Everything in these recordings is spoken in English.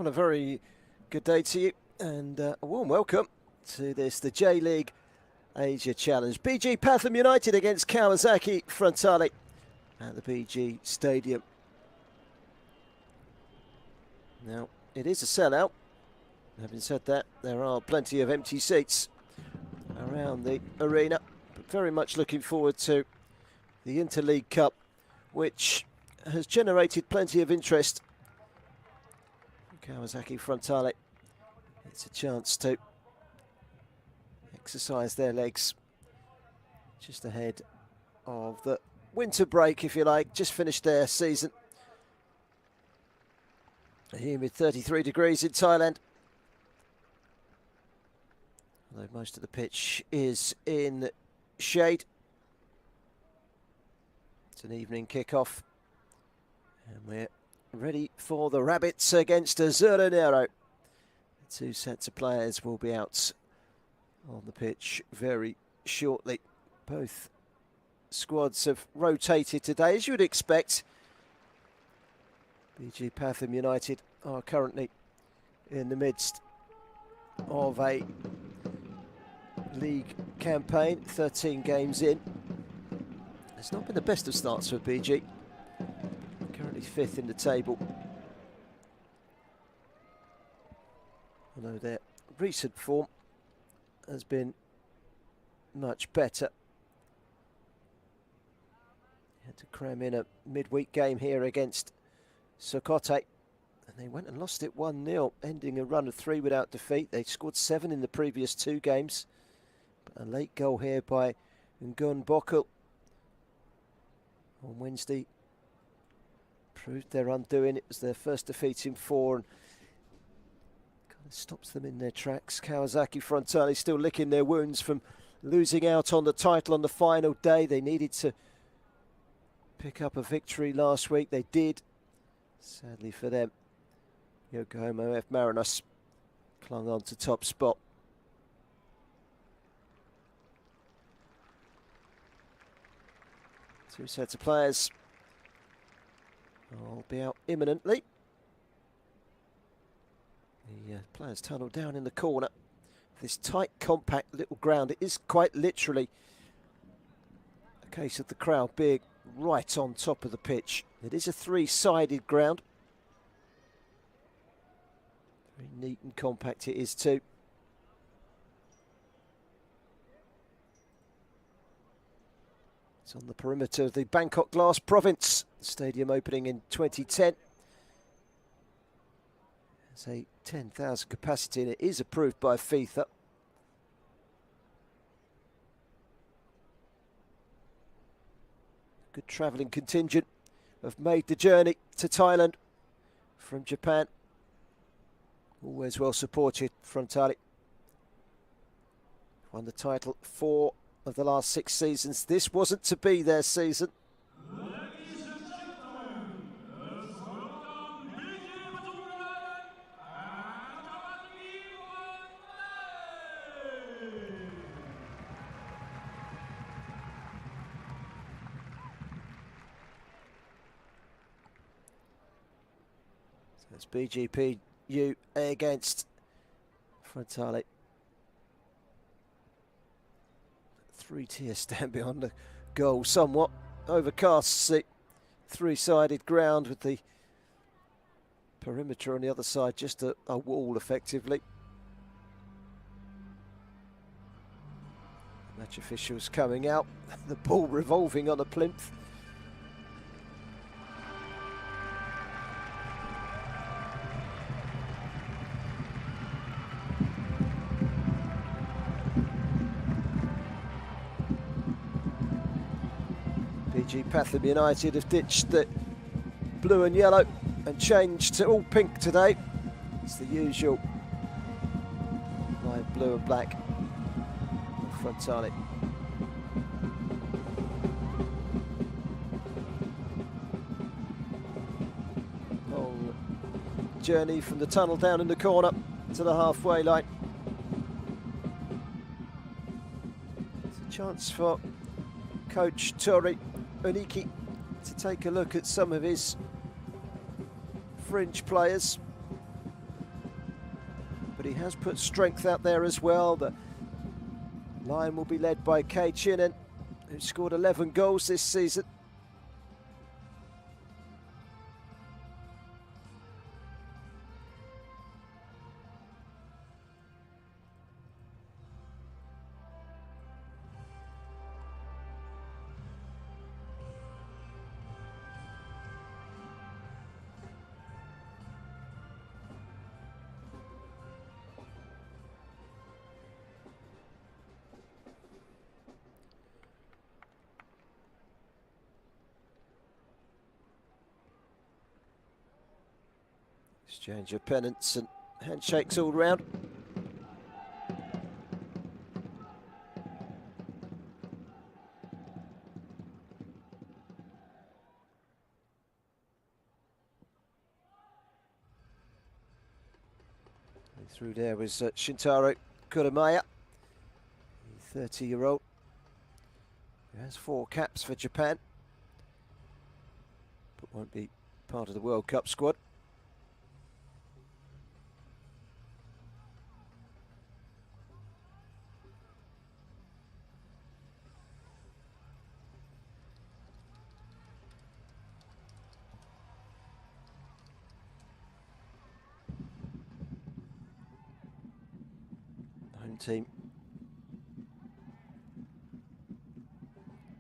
Well, a very good day to you and a warm welcome to the J.LEAGUE Asia Challenge. BG Pathum United against Kawasaki Frontale at the BG Stadium. Now, it is a sellout. Having said that, there are plenty of empty seats around the arena. But very much looking forward to the Interleague Cup, which has generated plenty of interest. Kawasaki Frontale, it's a chance to exercise their legs just ahead of the winter break, if you like. Just finished their season. A humid 33 degrees in Thailand, although most of the pitch is in shade. It's an evening kickoff, and we're ready for the Rabbits against Azul Nero. The two sets of players will be out on the pitch very shortly. Both squads have rotated today, as you would expect. BG Pathum United are currently in the midst of a league campaign, 13 games in. It's not been the best of starts for BG. Currently 5th in the table, although their recent form has been much better. Had to cram in a midweek game here against Sokote, and they went and lost it 1-0, ending a run of 3 without defeat. They scored 7 in the previous 2 games, but a late goal here by Ngun Bokul on Wednesday proved their undoing. It was their first defeat in 4 and kind of stops them in their tracks. Kawasaki Frontale still licking their wounds from losing out on the title on the final day. They needed to pick up a victory last week. They did. Sadly for them, Yokohama F. Marinos clung on to top spot. Two sets of players will be out imminently. The players tunneled down in the corner. This tight, compact little ground. It is quite literally a case of the crowd being right on top of the pitch. It is a 3-sided ground. Very neat and compact it is too. It's on the perimeter of the Bangkok Glass Province. Stadium opening in 2010. It's a 10,000 capacity and it is approved by FIFA. Good travelling contingent have made the journey to Thailand from Japan. Always well supported, Frontale. Won the title 4 of the last 6 seasons. This wasn't to be their season. It's BGPU against Frontale. 3-tier stand behind the goal, somewhat overcasts the 3-sided ground with the perimeter on the other side, just a wall effectively. Match officials coming out, the ball revolving on a plinth. BG Pathum United have ditched the blue and yellow and changed to all pink today. It's the usual light blue and black Frontale. Long journey from the tunnel down in the corner to the halfway line. It's a chance for coach Tori Oniki to take a look at some of his fringe players. but he has put strength out there as well. The line will be led by Kei Chinen, who scored 11 goals this season. Exchange of pennants and handshakes all round. Through there was Shintaro Kuramaya, the 30-year-old, who has 4 caps for Japan, but won't be part of the World Cup squad. Home team,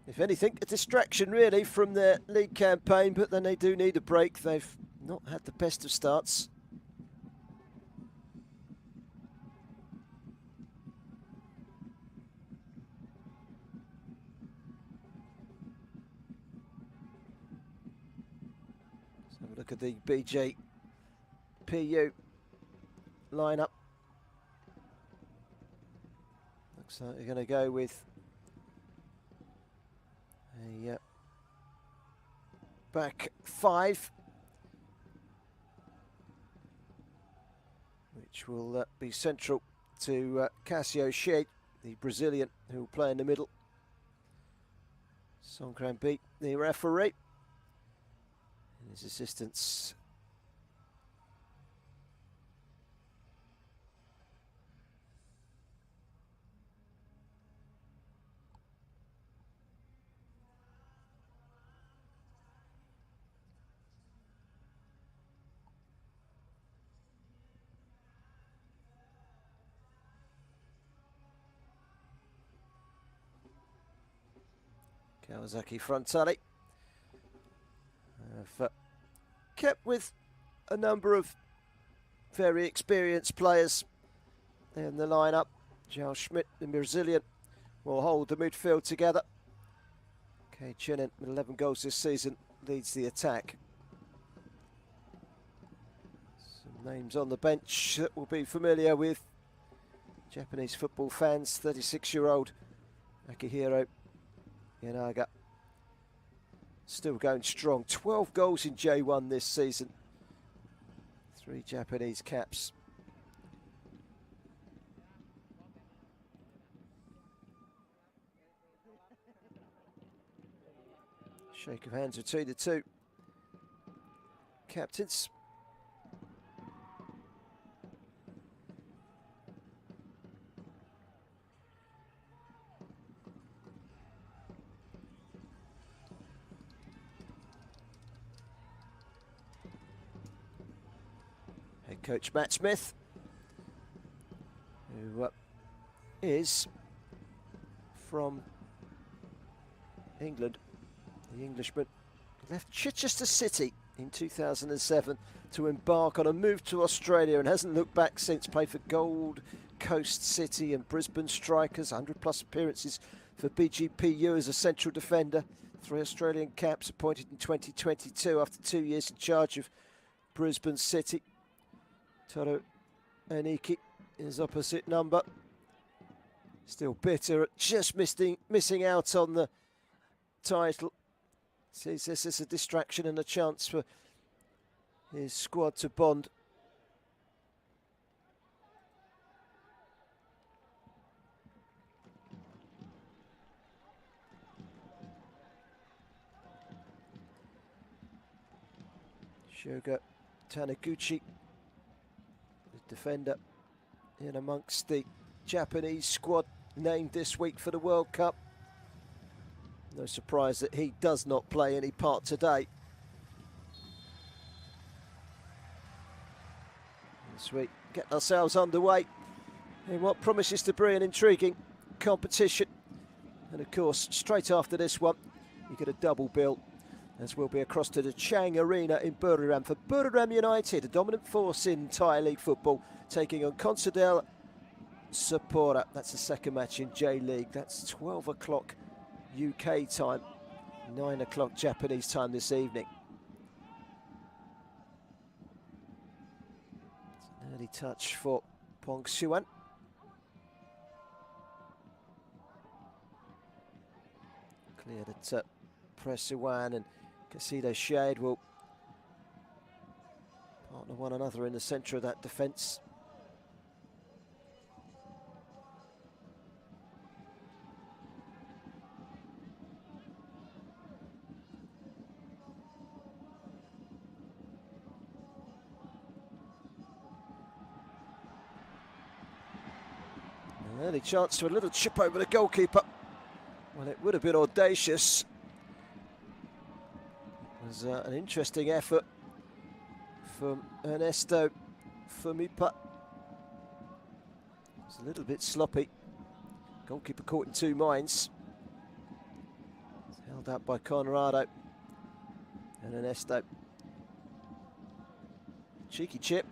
if anything, a distraction really from their league campaign, but then they do need a break. They've not had the best of starts. Let's have a look at the BG PU lineup. Looks like they're going to go with a back 5, which will be central to Cassio Shea, the Brazilian, who will play in the middle. Songkran beat the referee. And his assistants. Kawasaki Frontale have kept with a number of very experienced players in the lineup. João Schmidt, the Brazilian, will hold the midfield together. Kei Chinen, with 11 goals this season, leads the attack. Some names on the bench that will be familiar with Japanese football fans. 36-year-old Akihiro Yanaga, still going strong. 12 goals in J1 this season. 3 Japanese caps. Shake of hands between the 2 captains. Head coach Matt Smith, who is from England. The Englishman left Chichester City in 2007 to embark on a move to Australia and hasn't looked back since. Played for Gold Coast City and Brisbane Strikers, 100+ appearances for BGPU as a central defender. 3 Australian caps, appointed in 2022 after 2 years in charge of Brisbane City. Toru Aniki, his opposite number. Still bitter at just missing out on the title. Sees this as a distraction and a chance for his squad to bond. Shoga Taniguchi, the defender, in amongst the Japanese squad named this week for the World Cup. No surprise that he does not play any part today. As we get ourselves underway in what promises to be an intriguing competition. And of course, straight after this one, you get a double bill, as we'll be across to the Chang Arena in Buriram for Buriram United, a dominant force in Thai League football, taking on Consadole Sapporo. That's the second match in J-League. That's 12 o'clock UK time, 9 o'clock Japanese time this evening. It's an early touch for Pong Suan. Cleared at Presuan, and Casido Shade will partner one another in the centre of that defence. An early chance to a little chip over the goalkeeper. Well, it would have been audacious. It was an interesting effort from Ernesto Fumipa. It's a little bit sloppy. Goalkeeper caught in two minds. It's held up by Conrado and Ernesto. Cheeky chip.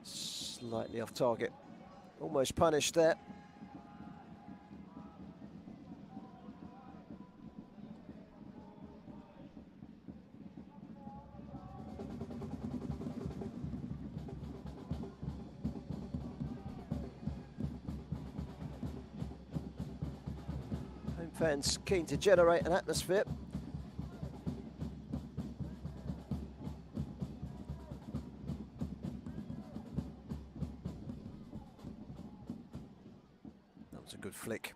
Slightly off target. Almost punished there. Home fans keen to generate an atmosphere. That was a good flick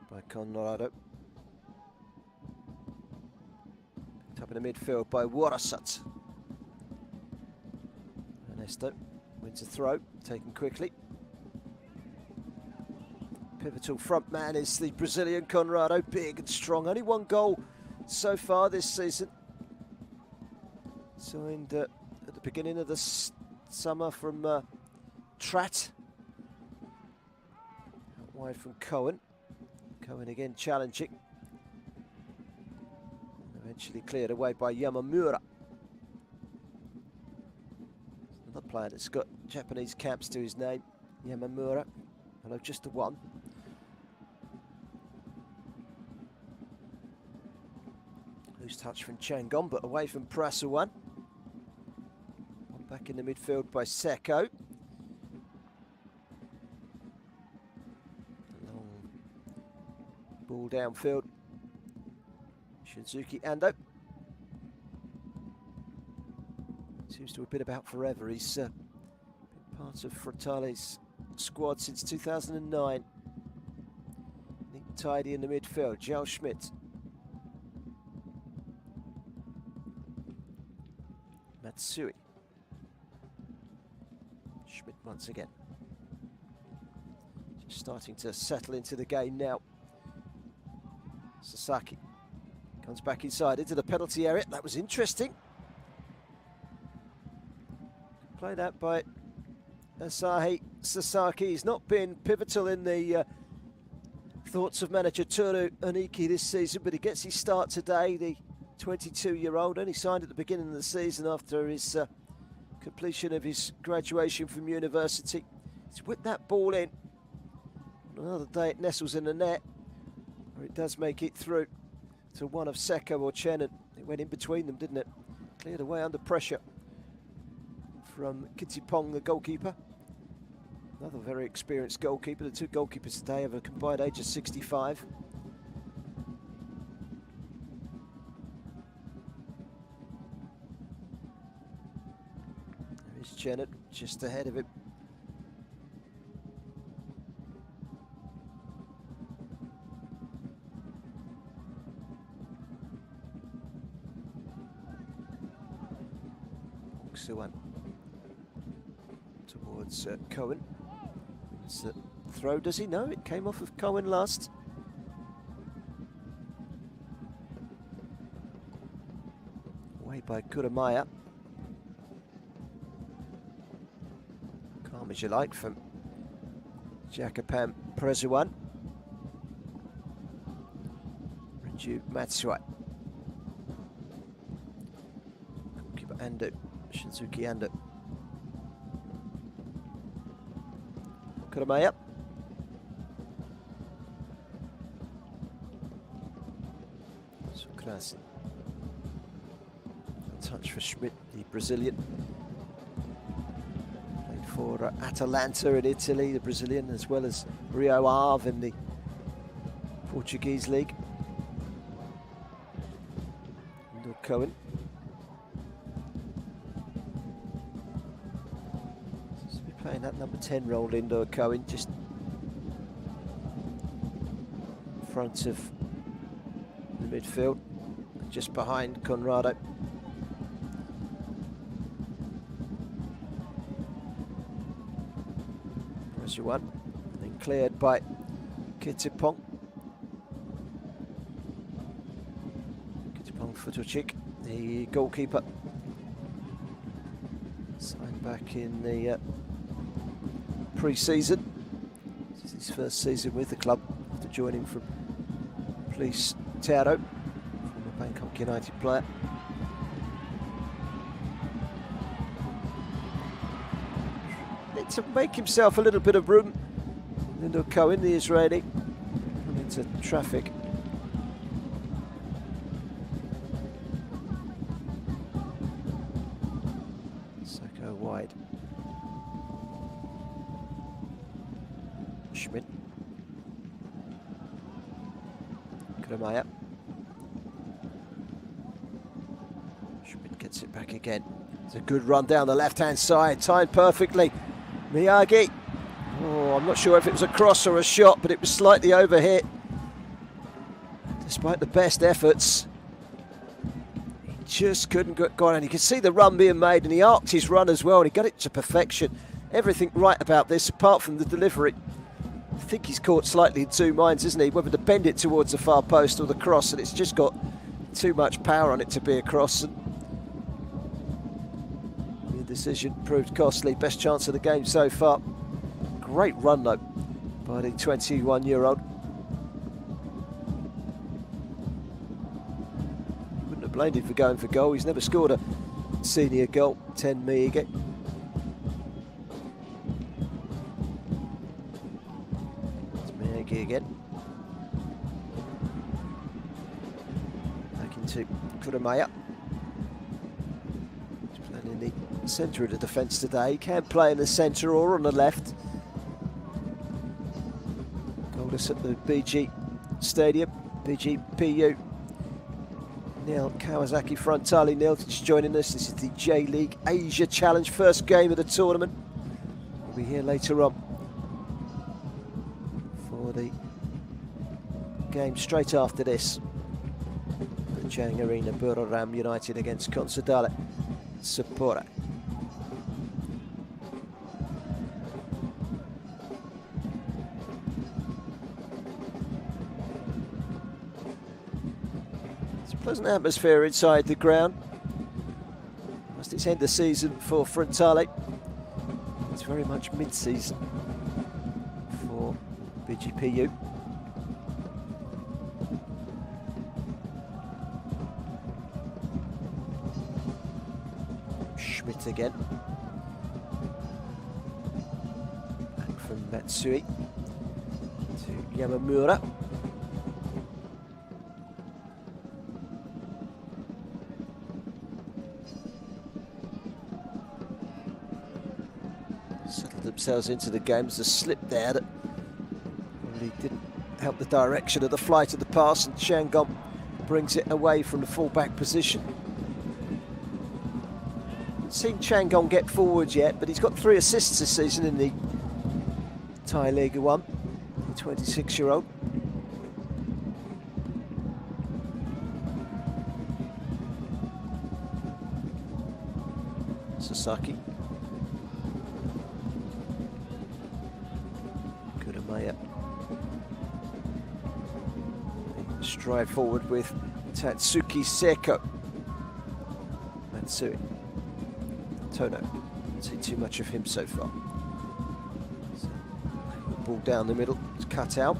by Conrado. Picked up in the midfield by Warasat. Ernesto wins a throw, taken quickly. Pivotal front man is the Brazilian Conrado, big and strong. Only one goal so far this season. Signed at the beginning of the summer from Trat. Out wide from Cohen. Cohen again challenging. Eventually cleared away by Yamamura. Another player that's got Japanese caps to his name, Yamamura. Although just the one. Loose touch from Changon, but away from Prasuan. Back in the midfield by Seko. Long ball downfield. Shinzuki Ando. Seems to have been about forever. He's been part of Frontale's squad since 2009. Neat and tidy in the midfield. Joel Schmidt. Matsui. Schmidt once again. Just starting to settle into the game now. Sasaki comes back inside into the penalty area. That was interesting. Play that by Asahi Sasaki. He's not been pivotal in the thoughts of manager Toru Oniki this season, but he gets his start today. The 22-year-old only signed at the beginning of the season after his completion of his graduation from university. He's whipped that ball in. On another day it nestles in the net, or it does make it through to one of Seko or Chen, and it went in between them, didn't it? Cleared away under pressure from Kittipong, the goalkeeper. Another very experienced goalkeeper. The two goalkeepers today have a combined age of 65. There's Janet just ahead of him. Suan towards It's Cohen. It's a throw, does he? No, it came off of Cohen last. Away by Kuramaya. Calm as you like from Japan Prezuan. Renju Matsuai. Goalkeeper Ando. Shinzuki Ando. Kuramaya. Sukrasi. A touch for Schmidt, the Brazilian. Played for Atalanta in Italy, the Brazilian, as well as Rio Ave in the Portuguese league. And Cohen. Playing that number 10 role, Indoor Cohen, just in front of the midfield, just behind Conrado. Prezuan, and then cleared by Kittipong. Kittipong Futuchik, the goalkeeper, signed back in the pre-season. This is his first season with the club after joining from Police Tearo, former Bangkok United player. Need to make himself a little bit of room. Lindo Cohen, the Israeli, coming into traffic. Sacco wide. Schmidt. Kuramaya. Schmidt gets it back again. It's a good run down the left-hand side, timed perfectly. Miyagi. Oh, I'm not sure if it was a cross or a shot, but it was slightly overhit. Despite the best efforts, he just couldn't get on. And you can see the run being made, and he arced his run as well, and he got it to perfection. Everything right about this, apart from the delivery. I think he's caught slightly in two minds, isn't he? Whether to bend it towards the far post or the cross, and it's just got too much power on it to be a cross. And the decision proved costly. Best chance of the game so far. Great run though by the 21-year-old. Wouldn't have blamed him for going for goal. He's never scored a senior goal. 10 Miyagi. Again. Back into Kuramaya. He's playing in the centre of the defence today. He can play in the centre or on the left. Told us at the BG Stadium, BG PU. Now Kawasaki Frontale nil. Just joining us. This is the J.LEAGUE Asia Challenge, first game of the tournament. We'll be here later on for the game straight after this. The Chang Arena, Buriram United against Consadale Sapporo. It's a pleasant atmosphere inside the ground. Must it's end the season for Frontale. It's very much mid-season for BGPU. Schmidt again. Back from Matsui to Yamamura. Settled themselves into the game. There's a slip there that really didn't help the direction of the flight of the pass, and Changong brings it away from the full-back position. Haven't seen Changong get forward yet, but he's got 3 assists this season in the Thai League 1, the 26-year-old. Sasaki. drive forward with Tatsuki Seko. Matsui. Tono. Don't see too much of him so far. So, ball down the middle. It's cut out.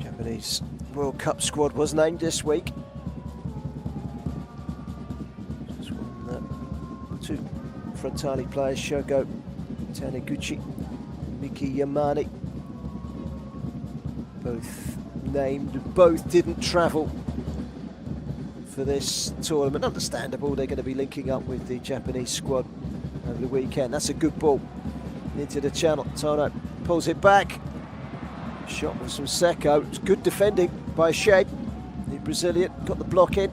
Japanese World Cup squad was named this week. Just one, two Frontale players, Shogo Taniguchi, Miki Yamane. Both named, both didn't travel for this tournament. Understandable, they're going to be linking up with the Japanese squad over the weekend. That's a good ball into the channel. Tono pulls it back. Shot was from Seko. It's good defending by Shade. The Brazilian got the block in.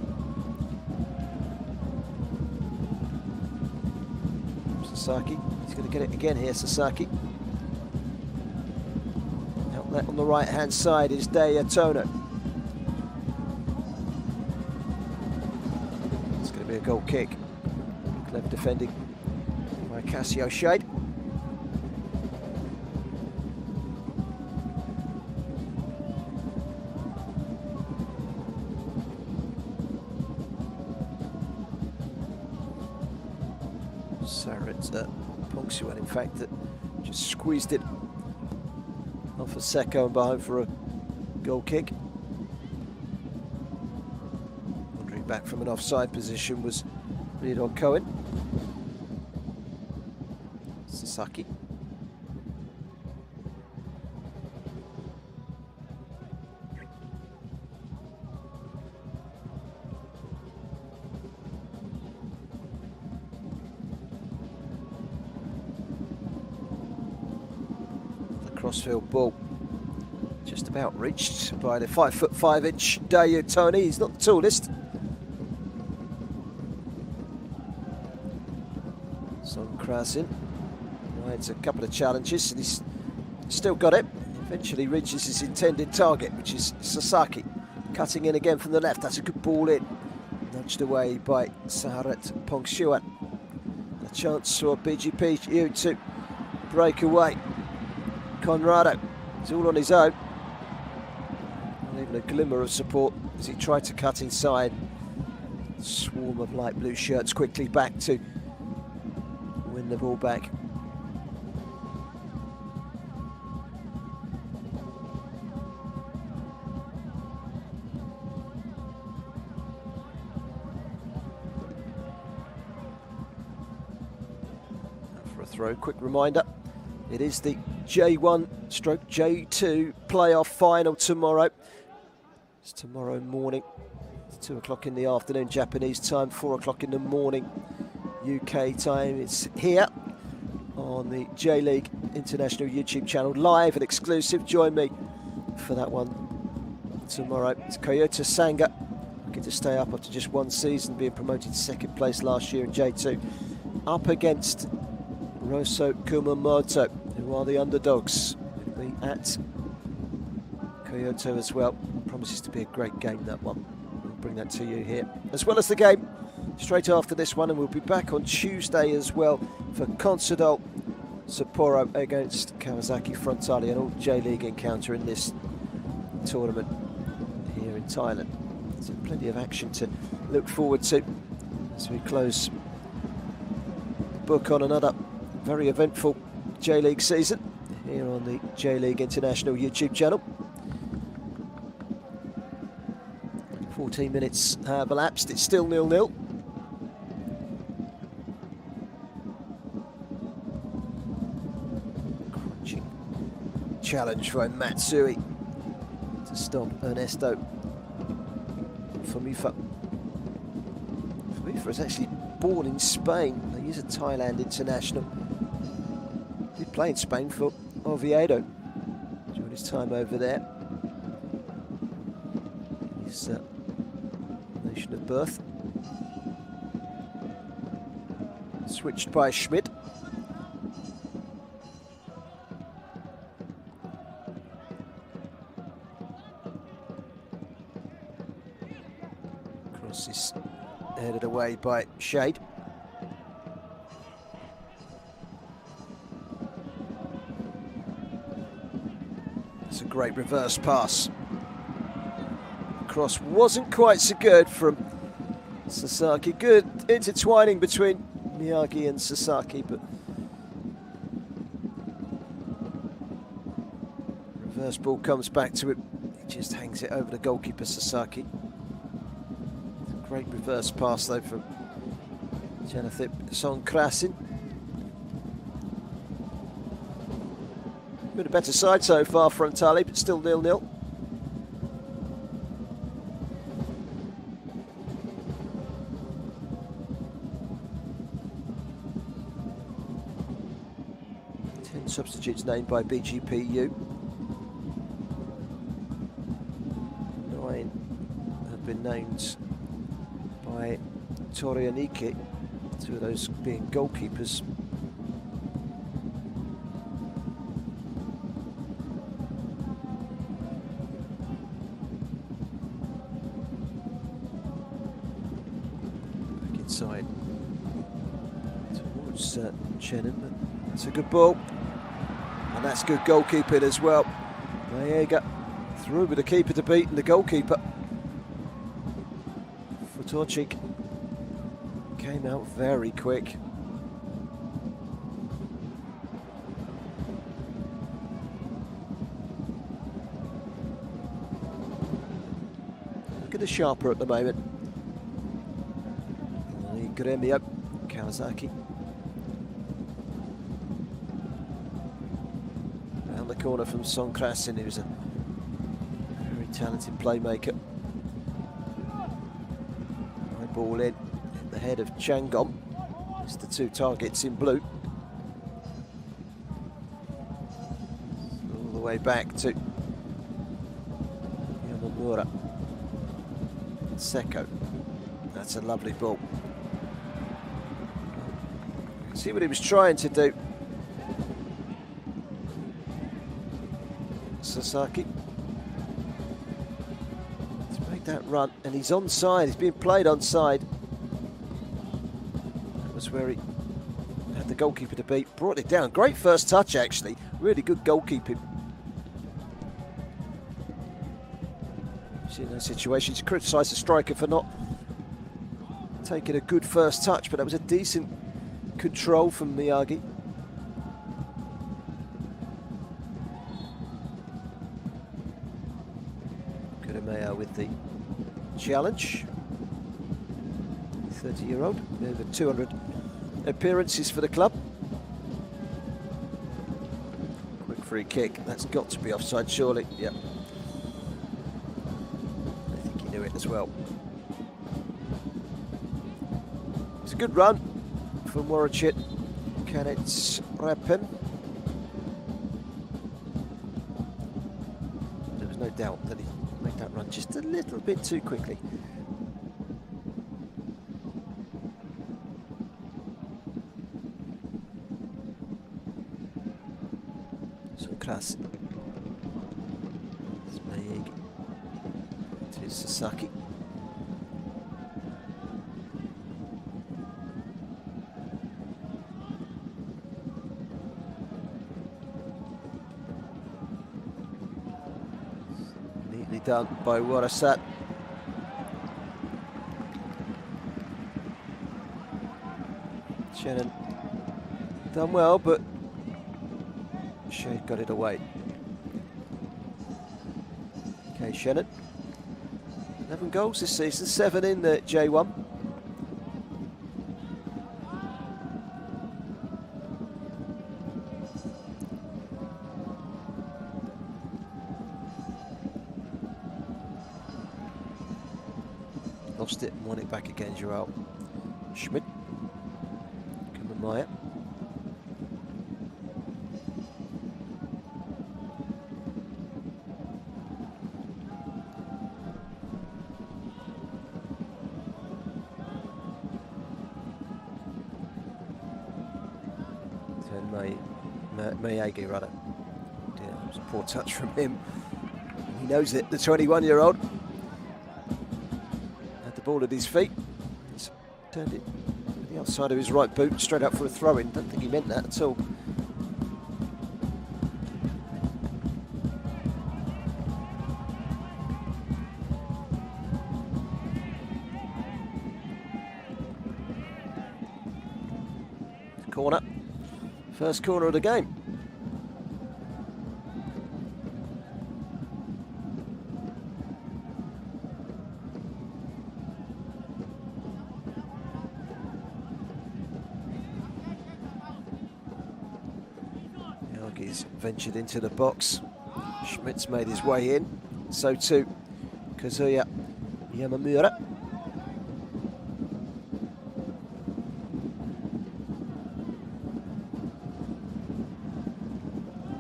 Sasaki, he's going to get it again here, Sasaki. Outlet on the right hand side is Daya Tono. It's going to be a goal kick. Clever defending by Cassio Shade. Pongsuan, in fact, that just squeezed it off of Seko and behind for a goal kick. Wandering back from an offside position was Ridon Cohen. Sasaki. Crossfield ball just about reached by the 5'5" Dayu Tony. He's not the tallest. Son Krasin rides a couple of challenges and he's still got it. Eventually reaches his intended target, which is Sasaki. Cutting in again from the left. That's a good ball in. Nudged away by Saharat Pongsuan. A chance for BG Pathum to break away. Conrado, he's all on his own. Not even a glimmer of support as he tried to cut inside. Swarm of light blue shirts quickly back to win the ball back. For a throw, quick reminder. It is the J1/J2 playoff final tomorrow. It's tomorrow morning. It's 2 o'clock in the afternoon Japanese time, 4 o'clock in the morning UK time. It's here on the J.LEAGUE International YouTube Channel, live and exclusive. Join me for that one tomorrow. It's Kyoto Sanga, looking to stay up after just one season, being promoted to second place last year in J2, up against Rosso Kumamoto, who are the underdogs. Will be at Kyoto as well. Promises to be a great game, that one. We'll bring that to you here, as well as the game straight after this one, and we'll be back on Tuesday as well for Consadole Sapporo against Kawasaki Frontale, an all J-League encounter in this tournament here in Thailand. So plenty of action to look forward to as we close the book on another very eventful J-League season here on the J.LEAGUE International YouTube channel. 14 minutes have elapsed, it's still 0-0. Crunching challenge for Matsui to stop Ernesto Fumifa. Fumifa is actually born in Spain. He's a Thailand international. He did play in Spain for Oviedo during his time over there. His nation of birth. Switched by Schmidt. Cross is headed away by Shade. It's a great reverse pass. Cross wasn't quite so good from Sasaki. Good intertwining between Miyagi and Sasaki, but reverse ball comes back to it. He just hangs it over the goalkeeper, Sasaki. Great reverse pass though from Janethip Songkrasin. Been a better side so far, Frontale, but still 0-0. Substitutes named by BGPU. 9 have been named by Torianike, 2 of those being goalkeepers. Back inside towards Chenin, but that's a good ball. And that's good goalkeeping as well. Maega through with the keeper to beat and the goalkeeper. Futorchik came out very quick. Look at the sharper at the moment. Gremio, Kawasaki. The corner from Songkrasin, who's a very talented playmaker. High ball in the head of Changom. It's the 2 targets in blue. All the way back to Yamamura. Seko. That's a lovely ball. See what he was trying to do. Sasaki to make that run, and he's onside. He's being played onside. That was where he had the goalkeeper to beat. Brought it down. Great first touch, actually. Really good goalkeeping. See, in those situations, you criticise the striker for not taking a good first touch, but that was a decent control from Miyagi. With the challenge. 30-year-old, over 200 appearances for the club. Quick free kick, that's got to be offside surely. Yep. I think he knew it as well. It's a good run from Warachit. Kanets Rapin. There was no doubt that he made that run just a little bit too quickly. So Kras. Smayeg to Sasaki. Done by Warasat. Shannon done well, but Shade got it away. Okay, Shannon. 11 goals this season, 7 in the J1. Lost it and won it back again, Joel. Schmidt. Kumamaya. Miyagi, rather. Yeah, it was a poor touch from him. He knows it, the 21-year-old. Had the ball at his feet. He's turned it to the outside of his right boot, straight up for a throw-in. Don't think he meant that at all. Corner. First corner of the game. He's ventured into the box. Schmidt's made his way in. So too Kazuya Yamamura.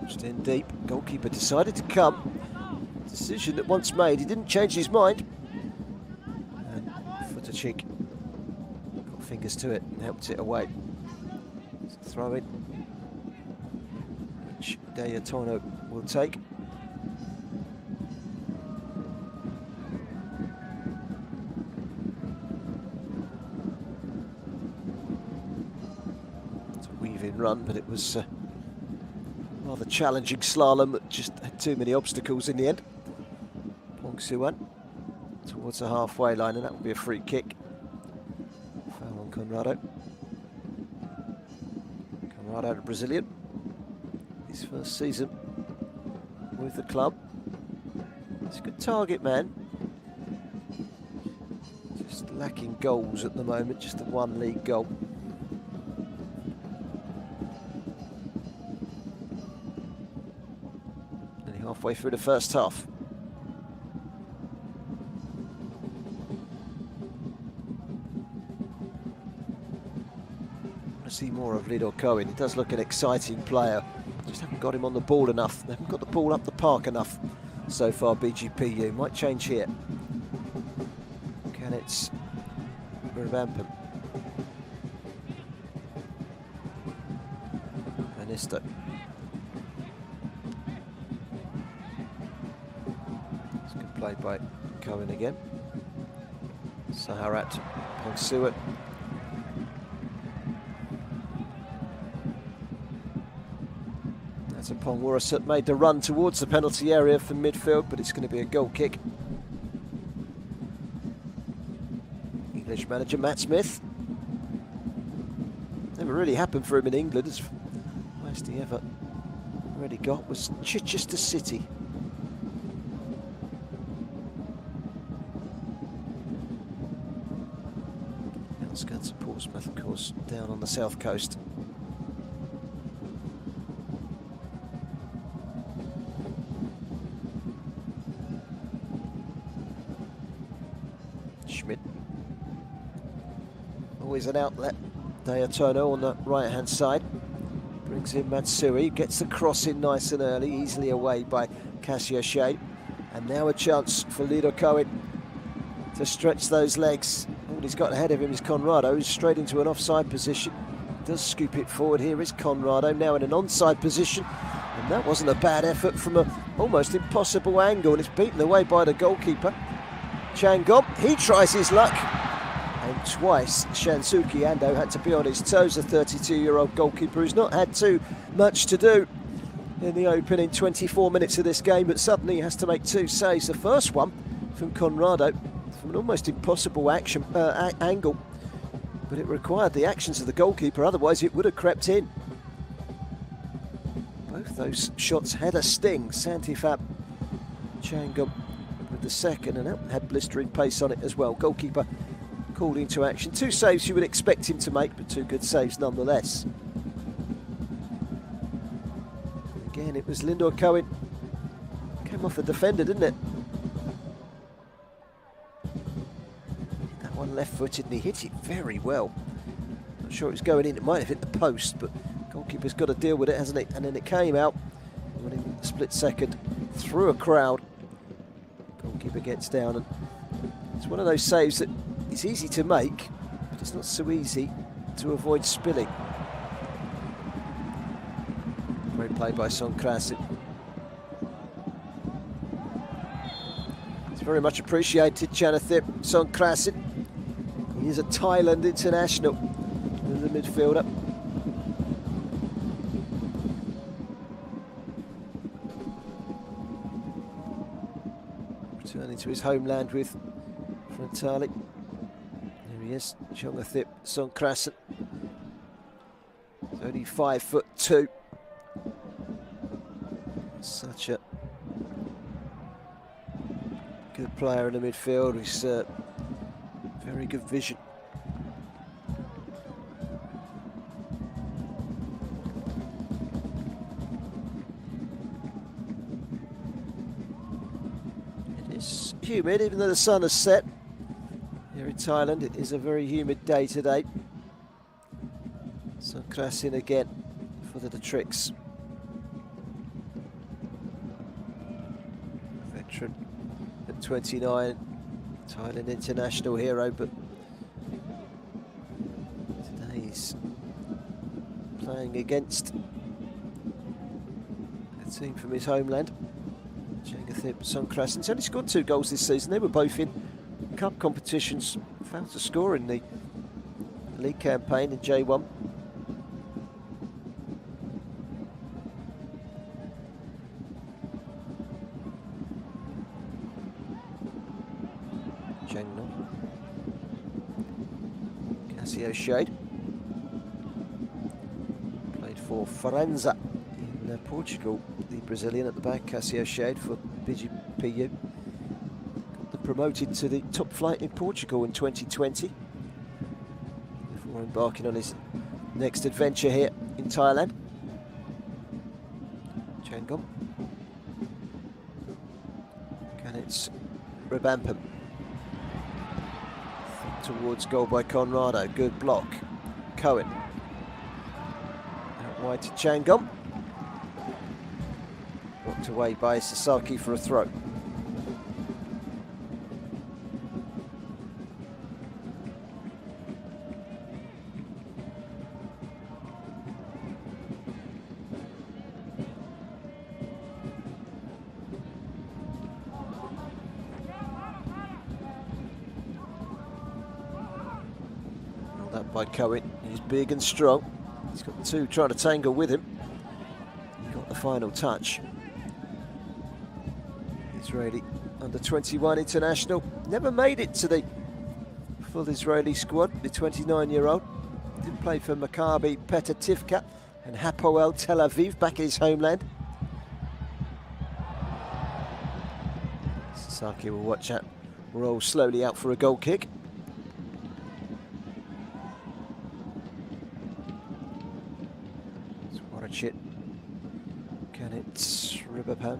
Just in deep. Goalkeeper decided to come. Decision that once made, he didn't change his mind. And Futachik got fingers to it and helped it away. Throw it. Dayatano will take. It's a weave-in run, but it was a rather challenging slalom that just had too many obstacles in the end. Pong Suwan towards the halfway line, and that will be a free kick. Foul on Conrado. Conrado, the Brazilian. His first season with the club. He's a good target man. Just lacking goals at the moment, just the one league goal. Nearly halfway through the first half. I want to see more of Lido Cohen. He does look an exciting player. Just haven't got him on the ball enough. They haven't got the ball up the park enough so far, BGPU. Might change here. Can it's Revampen. Vanisto. It's good play by Cohen again. Saharat Pongsuat. Pong Warasut made the run towards the penalty area from midfield, but it's going to be a goal kick. English manager Matt Smith. Never really happened for him in England. As most he ever already got was Chichester City. Outskirts of Portsmouth, of course, down on the south coast. Schmidt. Always an outlet. Dayatono on the right hand side. Brings in Matsui. Gets the cross in nice and early. Easily away by Cassia Shea. And now a chance for Lido Cohen to stretch those legs. All he's got ahead of him is Conrado, who's straight into an offside position. Does scoop it forward. Here is Conrado, now in an onside position. And that wasn't a bad effort from an almost impossible angle. And it's beaten away by the goalkeeper. Changom, he tries his luck, and twice Shansuke Ando had to be on his toes, a 32-year-old goalkeeper who's not had too much to do in the opening 24 minutes of this game, but suddenly he has to make two saves. The first one from Conrado from an almost impossible angle, but it required the actions of the goalkeeper, otherwise it would have crept in. Both those shots had a sting. Santifab Changom with the second, and that had blistering pace on it as well. Goalkeeper called into action. Two saves you would expect him to make, but two good saves nonetheless. Again, it was Lindor Cohen. Came off the defender, didn't it? That one left-footed, and he hit it very well. Not sure it was going in. It might have hit the post, but goalkeeper's got to deal with it, hasn't he? And then it came out within a split second through a crowd. Goalkeeper gets down, and it's one of those saves that is easy to make, but it's not so easy to avoid spilling. Great play by Son Krasin. It's very much appreciated, Chanathip Songkrasin. He is a Thailand international, the midfielder. Returning to his homeland with Frontale. There he is, Chanathip Songkrasin. He's only 5'2". Such a good player in the midfield. He's very good vision. It is humid, even though the sun has set. Here in Thailand, it is a very humid day today. Songkrasin again for the tricks. Veteran at 29, Thailand international hero, but today he's playing against a team from his homeland. Chanathip Songkrasin. He's only scored 2 goals this season. They were both in cup competitions. Failed to score in the league campaign in J1. Casio Shade played for Farenza in Portugal. The Brazilian at the back, Casio Shade for BG Pathum. Got them promoted to the top flight in Portugal in 2020 before embarking on his next adventure here in Thailand. Changom. And it's Rebampam. Towards goal by Conrado. Good block. Cohen. Out wide to Changom. Blocked away by Sasaki for a throw. That by Cohen. He's big and strong. He's got 2 trying to tangle with him. He got the final touch. Israeli under-21 international. Never made it to the full Israeli squad, the 29-year-old. Did play for Maccabi Petah Tikva and Hapoel Tel Aviv back in his homeland. Sasaki will watch that roll slowly out for a goal kick. It. Can it Riberpan?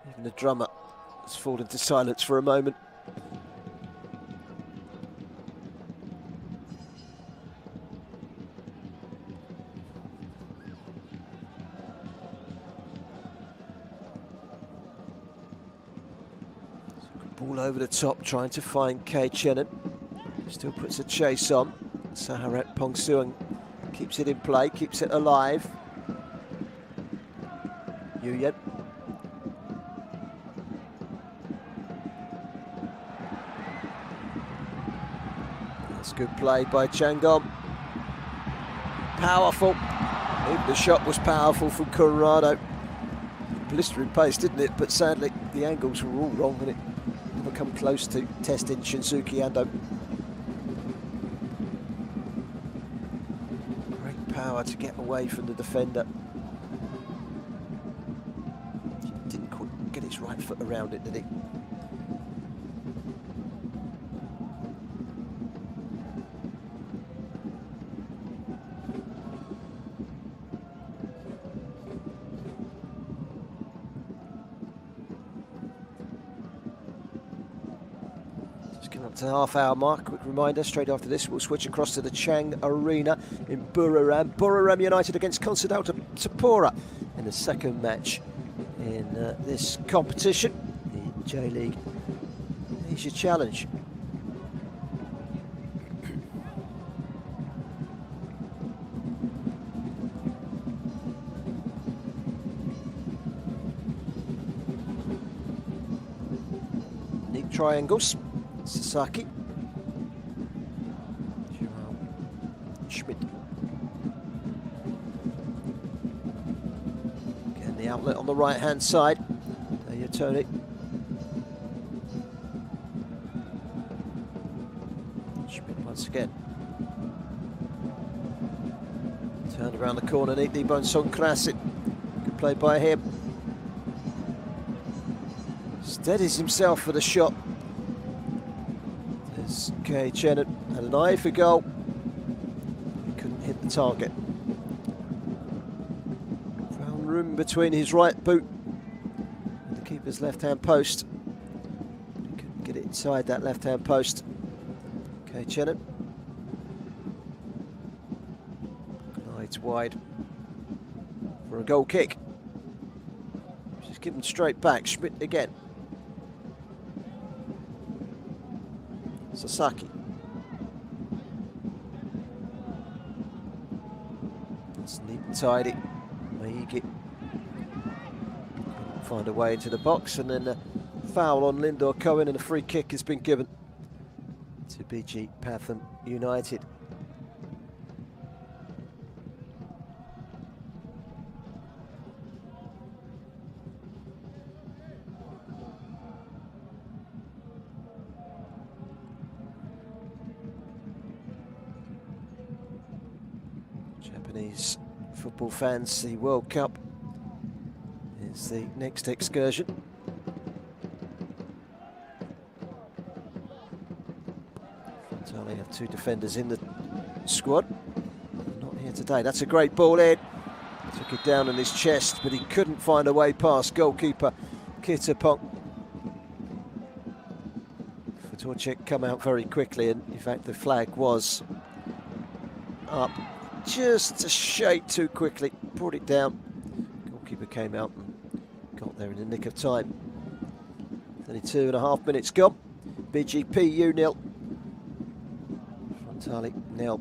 Even the drummer has fallen to silence for a moment. Ball over the top, trying to find Kay Chenan. Still puts a chase on. Saharet Pongsuang keeps it in play, keeps it alive. Yuyen. That's good play by Changom. Powerful. Even the shot was powerful from Conrado. Blistering pace, didn't it? But sadly, the angles were all wrong and it never come close to testing Shinsuke Ando. Great power to get away from the defender. Didn't quite get his right foot around it, did he? Up to the half-hour mark. Quick reminder, straight after this we'll switch across to the Chang Arena in Buriram. Buriram United against Consadole Tapora in the second match in this competition, the J-League Asia Challenge. triangles. Sasaki. Schmidt. Again, the outlet on the right-hand side. There you Tony. Schmidt once again. Turned around the corner neatly by Song Krasin. Good play by him. Steadies himself for the shot. There's K. Chenet, had an eye for goal. He couldn't hit the target. Found room between his right boot and the keeper's left-hand post. He couldn't get it inside that left-hand post. K. Chenet. Glides wide for a goal kick. She's given straight back. Schmidt again. Sasaki. It's neat and tidy. Maigi find a way into the box, and then a foul on Lindor Cohen, and a free kick has been given to BG Pathum United. Japanese football fans, the World Cup is the next excursion. Frontale have two defenders in the squad. Not here today. That's a great ball in. Took it down on his chest, but he couldn't find a way past goalkeeper Kitapong. Fatorchik come out very quickly, and in fact the flag was up just a shade too quickly, brought it down. Goalkeeper came out and got there in the nick of time. 32.5 minutes gone. BGPU 0. Frontale 0.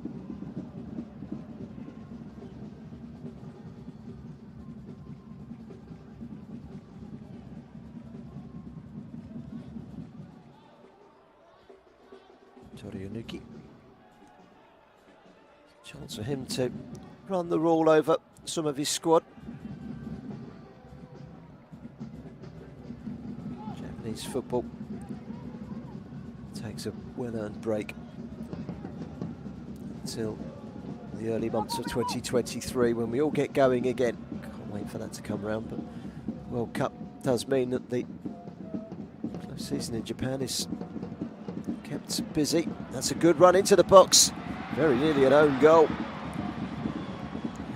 Toriyunuki. Chance for him to run the ball over some of his squad. Japanese football takes a well-earned break until the early months of 2023, when we all get going again. Can't wait for that to come around, but World Cup does mean that the close season in Japan is kept busy. That's a good run into the box. Very nearly an own goal.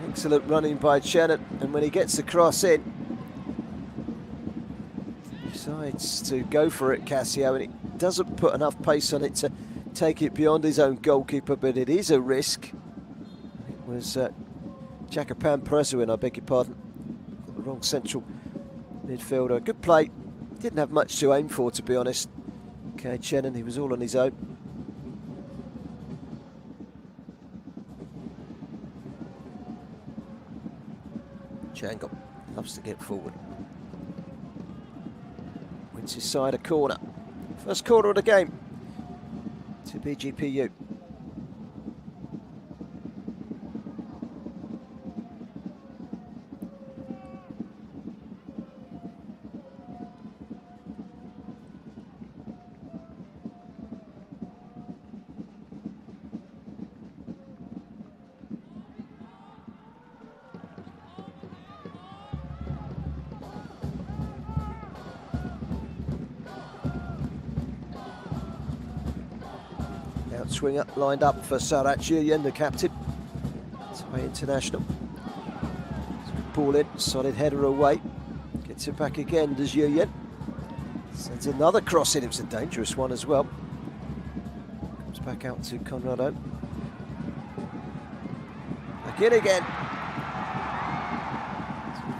Excellent running by Chenet, and when he gets the cross in, he decides to go for it, Casio, and it doesn't put enough pace on it to take it beyond his own goalkeeper, but it is a risk. It was Japan Presuin, I beg your pardon, the wrong central midfielder. Good play, didn't have much to aim for, to be honest. Okay, Chenet, he was all on his own. Jangle loves to get forward. Wins his side a corner. First corner of the game to BGPU. Swinger lined up for Sarat Julian, the captain. Thai international. Ball in, solid header away. Gets it back again, does Julian. Sends another cross in, it was a dangerous one as well. Comes back out to Conrado. Back in again.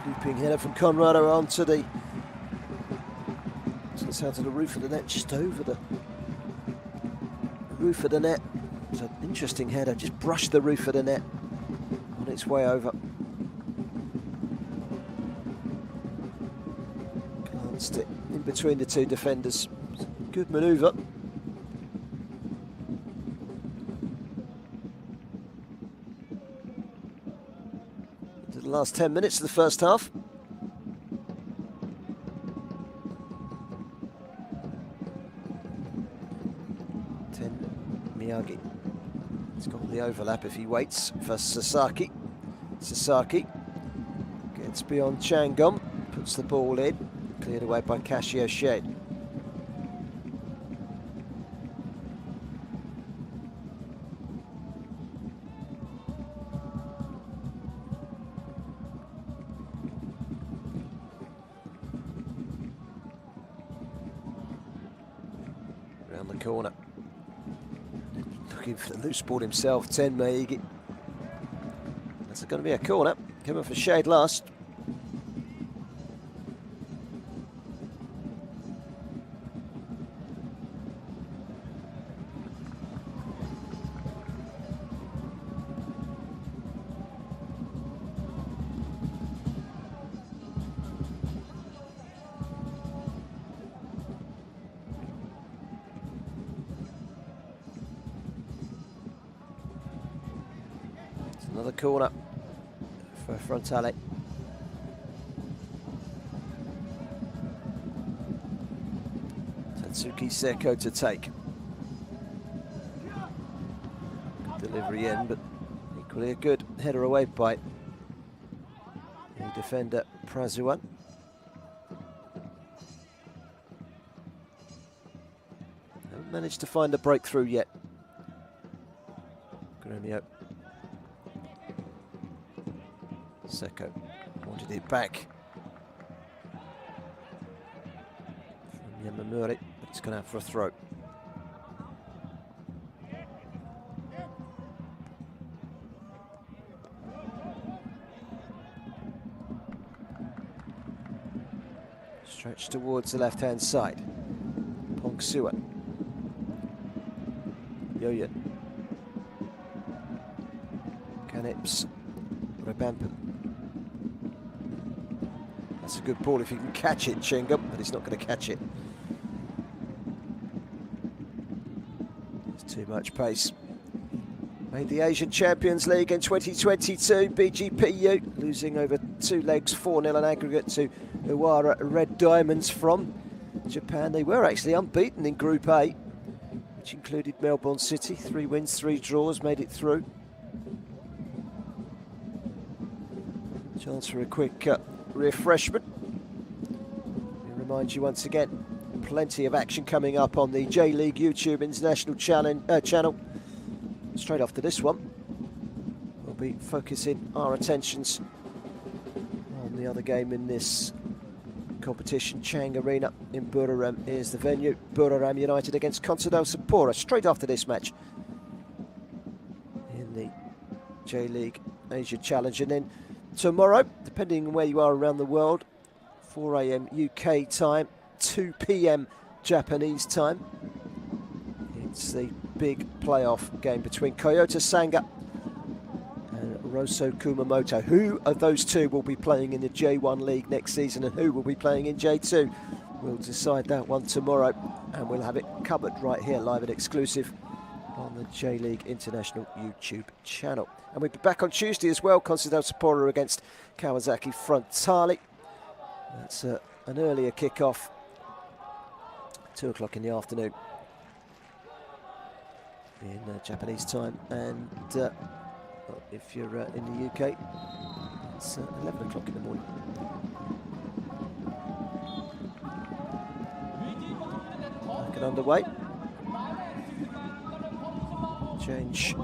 Looping header from Conrado onto the... It's out to the roof of the net, just over the roof of the net. It's an interesting header, just brushed the roof of the net on its way over. Glanced it in between the two defenders. Good manoeuvre. Into the last 10 minutes of the first half. Miyagi. He's got the overlap if he waits for Sasaki. Sasaki gets beyond Changom, puts the ball in, cleared away by Casio Shade. Around the corner. Looking for the loose ball himself, Ten Meigi. That's going to be a corner. Coming for Shade last. Another corner for Frontale. Tatsuki Seko to take. Good delivery in, but equally a good header away by the defender Prazuan. Haven't managed to find a breakthrough yet. Gremio. Seko wanted it back from Yamamuri, but it's gone out for a throw. Stretch towards the left-hand side. Pongsua. Yoyan. Canips. Rebampa. That's a good ball if he can catch it, Chengum, but he's not going to catch it. There's too much pace. Made the Asian Champions League in 2022. BGPU losing over 2 legs, 4-0 in aggregate to Iwara Red Diamonds from Japan. They were actually unbeaten in Group A, which included Melbourne City. 3 wins, 3 draws, made it through. Chance for a quick refreshment. We remind you once again, plenty of action coming up on the J.League YouTube International channel. Straight after this one, we'll be focusing our attentions on the other game in this competition. Chang Arena in Buriram is the venue. Buriram United against Consadole Sapporo. Straight after this match in the J.League Asia Challenge. And then tomorrow, depending on where you are around the world, 4 AM UK time, 2 PM Japanese time. It's the big playoff game between Kyoto Sanga and Rosso Kumamoto. Who of those two will be playing in the J1 League next season and who will be playing in J2? We'll decide that one tomorrow, and we'll have it covered right here, live and exclusive on the J.League International YouTube channel. And we'll be back on Tuesday as well, Consadole Sapporo against Kawasaki Frontale. That's an earlier kick-off, 2 o'clock in the afternoon in Japanese time. And well, if you're in the UK, it's 11 o'clock in the morning. Back and underway. Change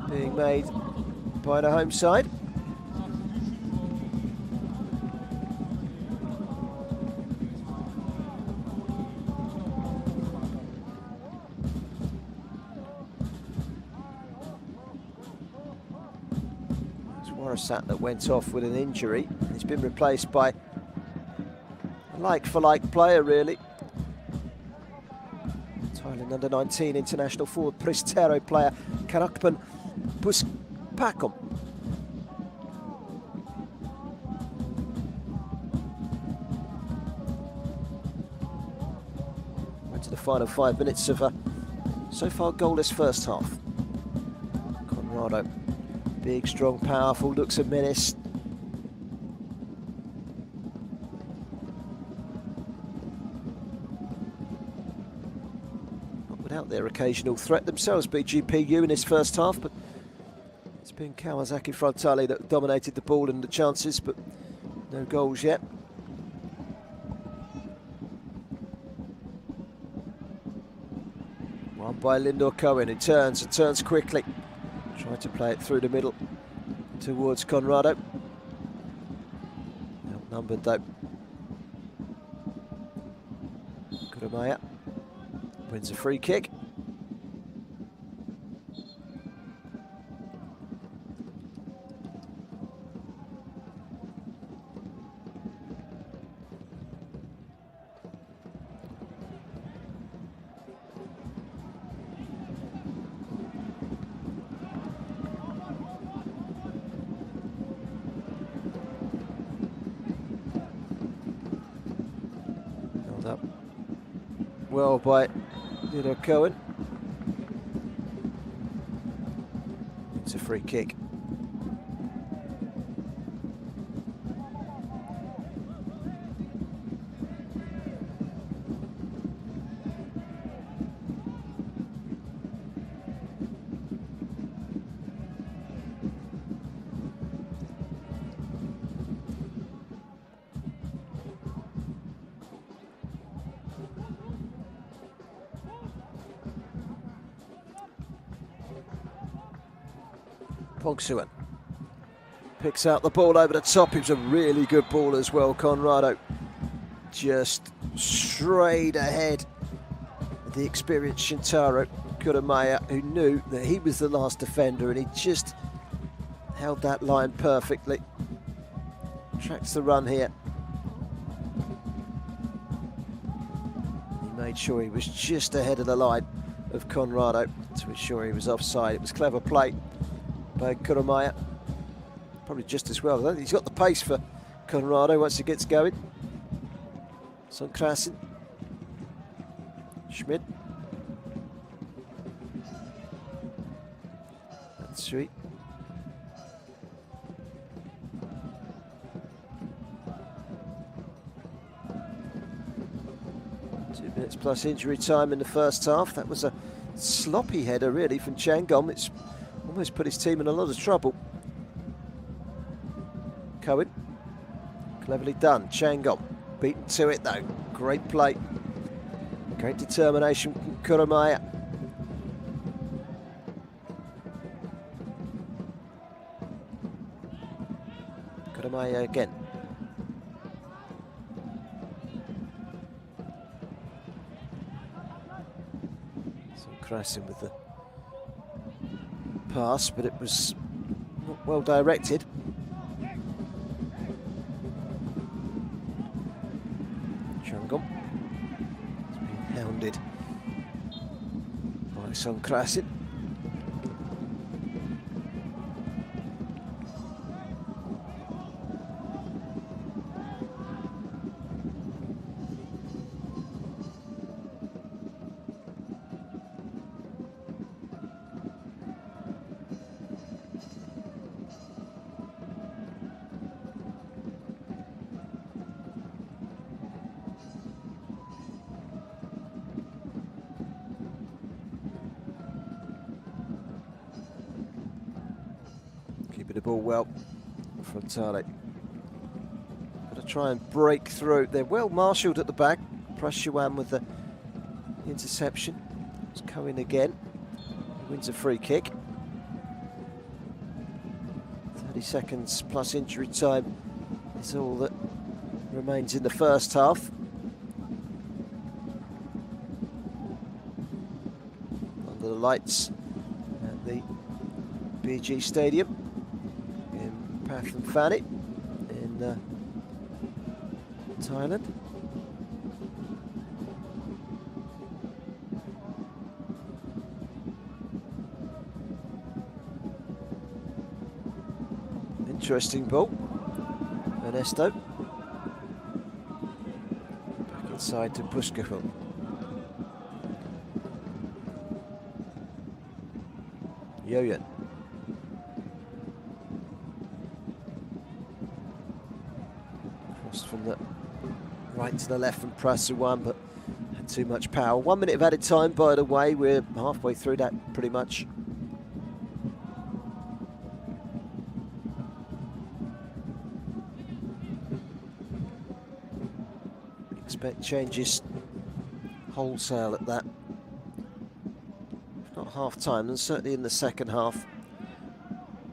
being made by the home side. It's Warasat that went off with an injury. He's been replaced by a like-for-like player, really. Thailand under-19 international forward Pristero player Karakpan Puspakom. final 5 minutes of a so far goalless first half. Conrado, big, strong, powerful, looks a menace. Not without their occasional threat themselves, BGPU in this first half, but it's been Kawasaki Frontale that dominated the ball and the chances, but no goals yet. One by Lindor Cohen, who turns and turns quickly. Trying to play it through the middle towards Conrado. Outnumbered though. Kurumaya wins a free kick. Up well by Lindor Cohen. It's a free kick. Pogsuan picks out the ball over the top. It was a really good ball as well. Conrado just strayed ahead of the experienced Shintaro Kurumaya, who knew that he was the last defender, and he just held that line perfectly. Tracks the run here. He made sure he was just ahead of the line of Conrado to ensure he was offside. It was clever play by Kurumaya. Probably just as well. I don't think he's got the pace for Conrado once he gets going. Sonkrasin. Schmidt. That's sweet. Minutes plus injury time in the first half. That was a sloppy header really from Changom. It's almost put his team in a lot of trouble. Cohen, cleverly done. Changom, beaten to it though. Great play. Great determination from Kurumaya. Kurumaya again. Krasin with the pass, but it was not well directed. Changom has been hounded by Sonkrasin. Keeping the ball well, Frontale. Got to try and break through. They're well marshalled at the back. Prashuan with the interception. It's Cohen again. He wins a free kick. 30 seconds plus injury time is all that remains in the first half. Under the lights at the BG Stadium in Pathum United in Thailand. Interesting ball. Ernesto. Back inside to Puskafel. Yoyen. Crossed from the right to the left from Prasuwan, but had too much power. 1 minute of added time, by the way. We're halfway through that pretty much. Expect changes wholesale at that. If not half time, and certainly in the second half.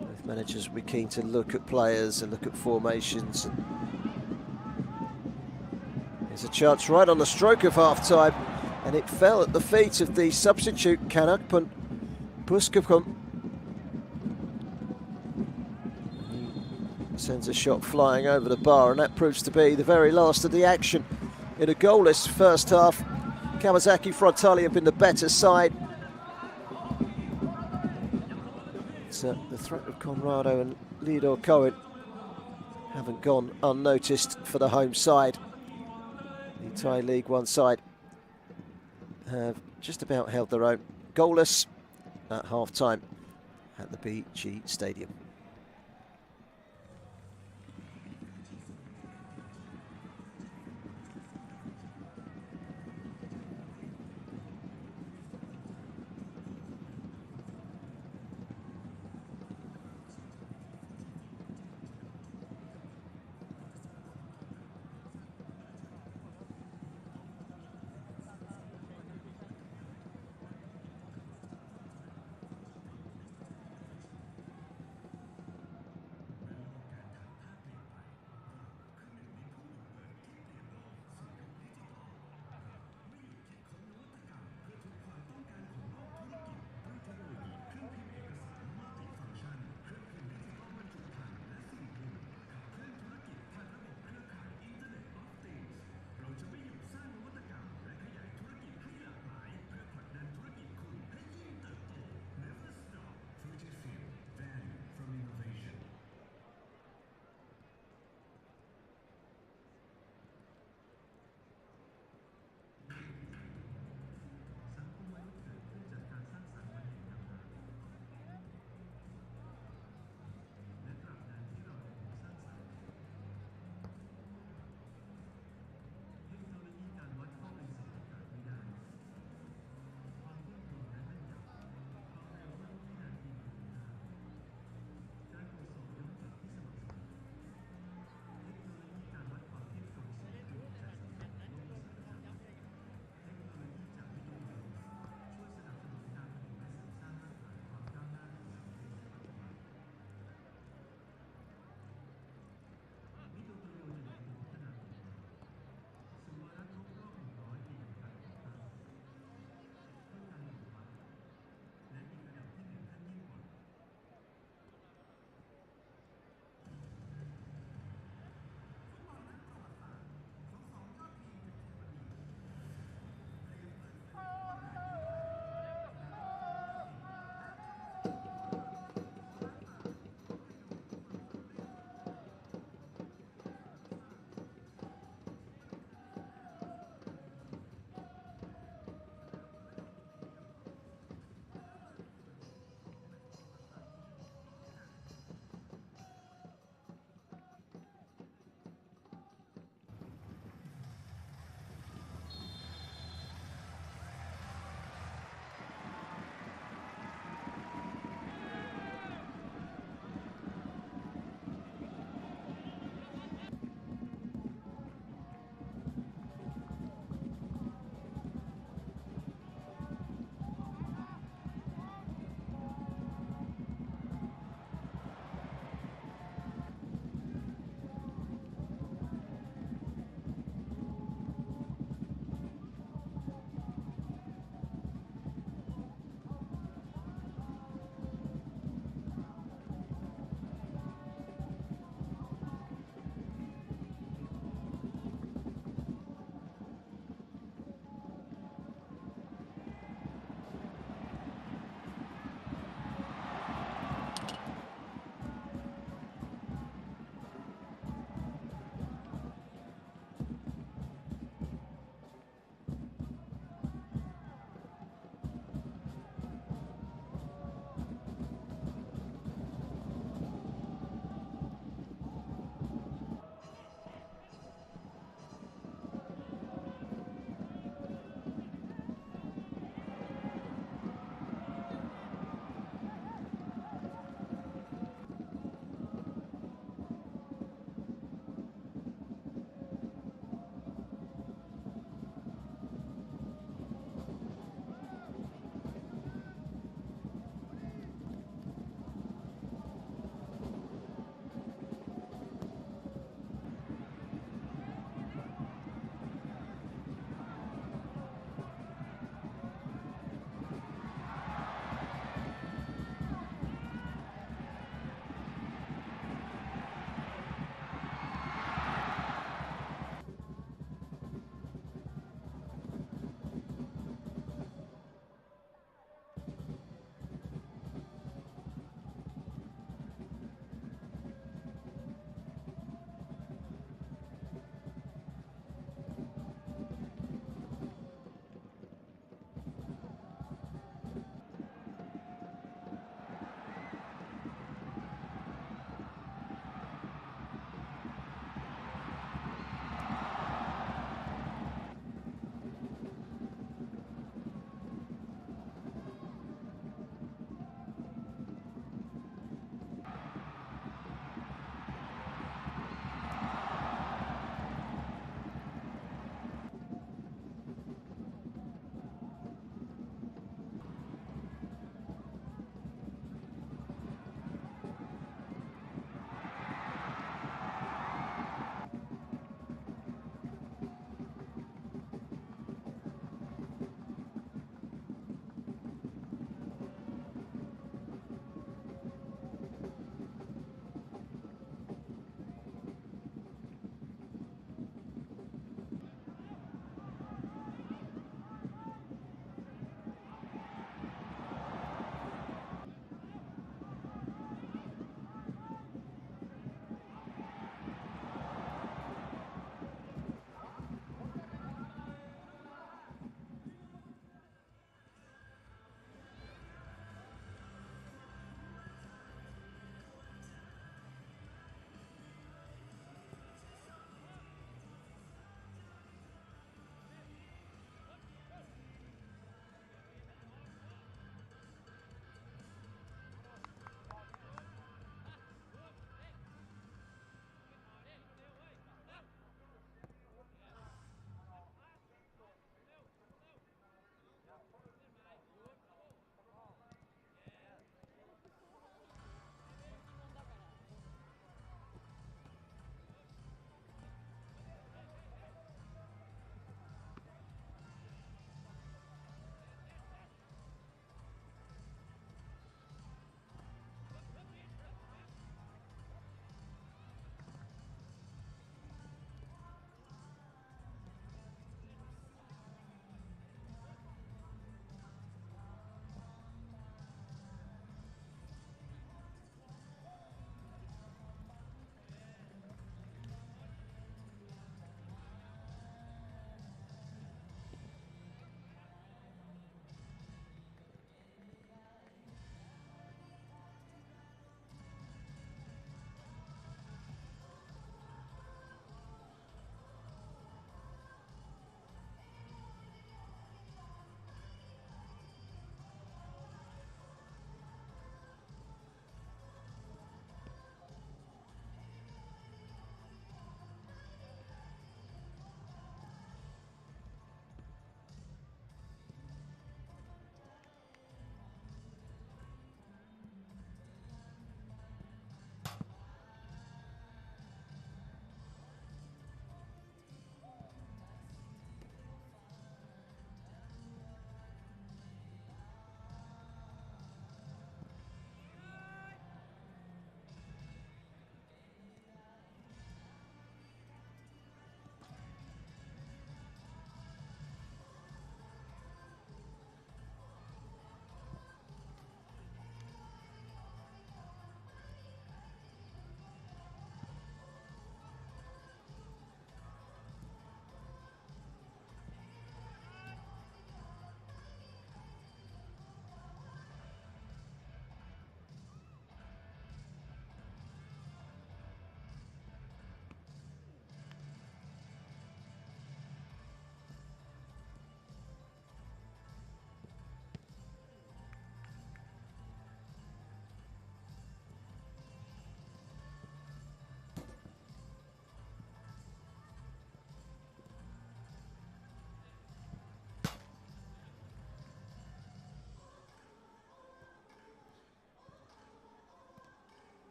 Both managers will be keen to look at players and look at formations. There's a chance right on the stroke of half time, and it fell at the feet of the substitute Kanakpun Puskapun. He sends a shot flying over the bar, and that proves to be the very last of the action. In a goalless first half, Kawasaki Frontale have been the better side. The threat of Conrado and Lido Cohen haven't gone unnoticed for the home side. The Thai League One side have just about held their own. Goalless at half-time at the BG Stadium.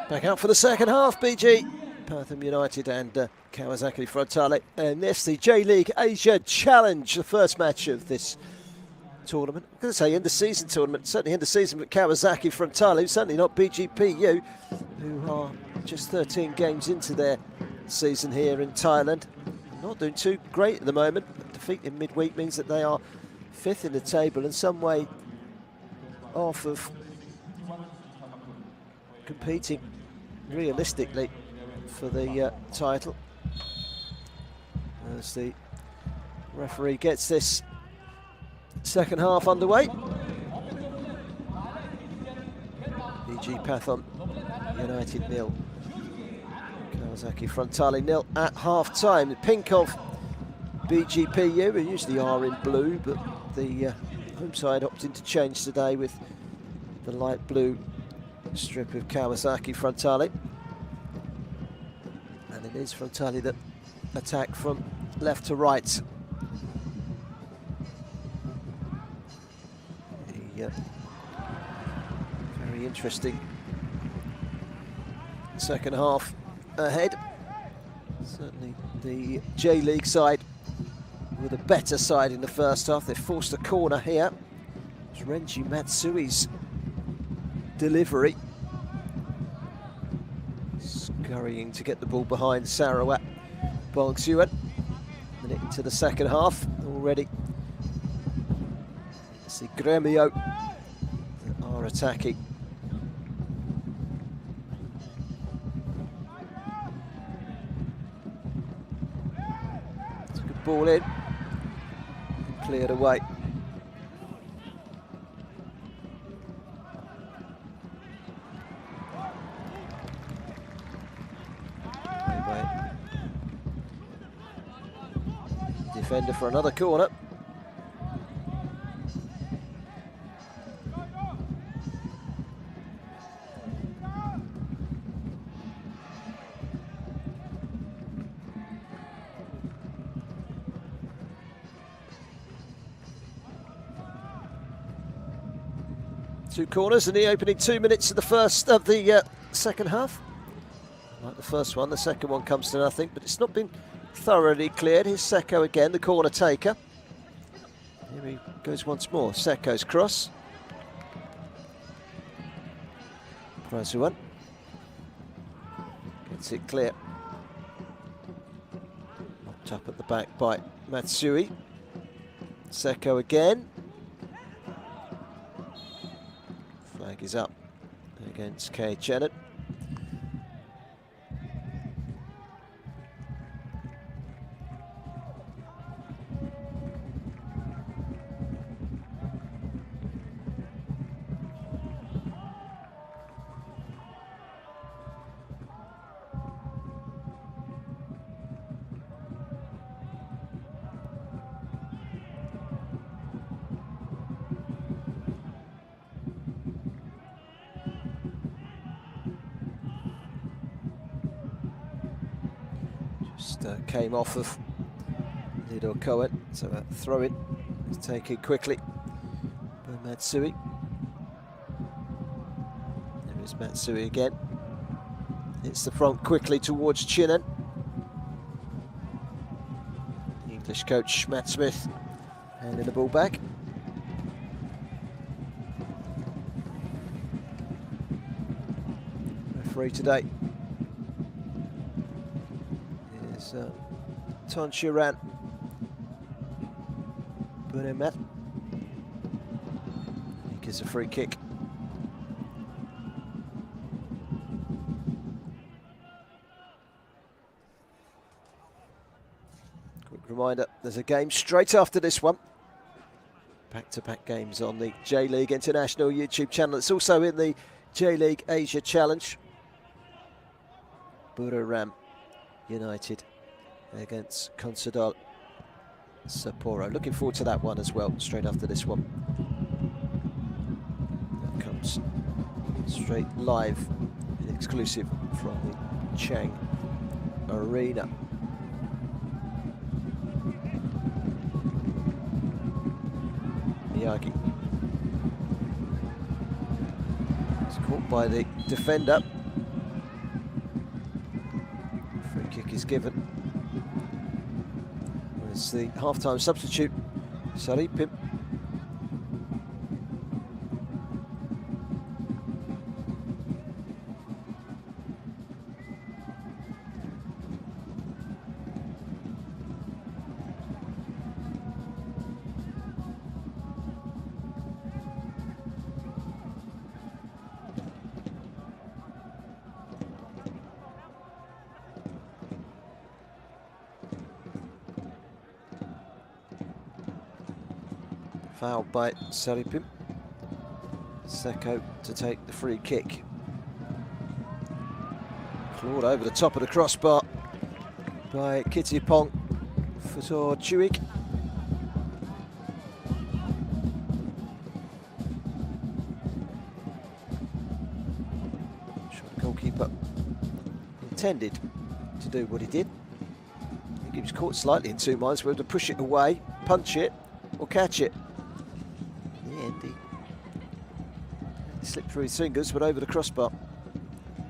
Back out for the second half, BG Pathum United and Kawasaki Frontale. And this, the J.League Asia Challenge, the first match of this tournament. I'm going to say end of season tournament, certainly end of season, but Kawasaki Frontale, certainly not BGPU, who are just 13 games into their season here in Thailand. Not doing too great at the moment. A defeat in midweek means that they are 5th in the table and some way off of competing realistically for the title, as the referee gets this second half underway. BG Pathum United 0, Kawasaki Frontale 0 at half time. The pink of BGPU, who usually are in blue, but the home side opted to change today with the light blue strip of Kawasaki Frontale. And it is Frontale that attack from left to right. Very interesting second half ahead. Certainly the J-League side were the better side in the first half. They forced a corner here. It's Renji Matsui's delivery. Scurrying to get the ball behind Sarawak Bongsuan. Minute into the second half already. It's the Gremio that are attacking. It's a good ball in. Cleared away. Defender for another corner. Two corners in the opening 2 minutes of the first of the second half. Like the first one, the second one comes to nothing, but it's not been thoroughly cleared. Here's Seko again, the corner taker. Here he goes once more. Seko's cross. Prasuan gets it clear. Knocked up at the back by Matsui. Seko again. Flag is up against K. Janet. Came off of Lido Cohen, so a throw in is taken quickly by Matsui. There is Matsui again. Hits the front quickly towards Chinan. The English coach Matt Smith handing the ball back. Referee today is Ton Chiran Bunemet. He gives a free kick. Quick reminder, there's a game straight after this one. Back-to-back games on the J.League International YouTube channel. It's also in the J.League Asia Challenge. Buriram United against Consadole Sapporo. Looking forward to that one as well, straight after this one. That comes straight live and exclusive from the Chang Arena. Miyagi. It's caught by the defender. Free kick is given. It's the half-time substitute, Saripim. Fouled by Saripim. Seko to take the free kick. Clawed over the top of the crossbar by Kittipong Futor Chuik. Sure, the goalkeeper intended to do what he did. I think he was caught slightly in two minds whether to push it away, punch it, or catch it. He slipped through his fingers, but over the crossbar.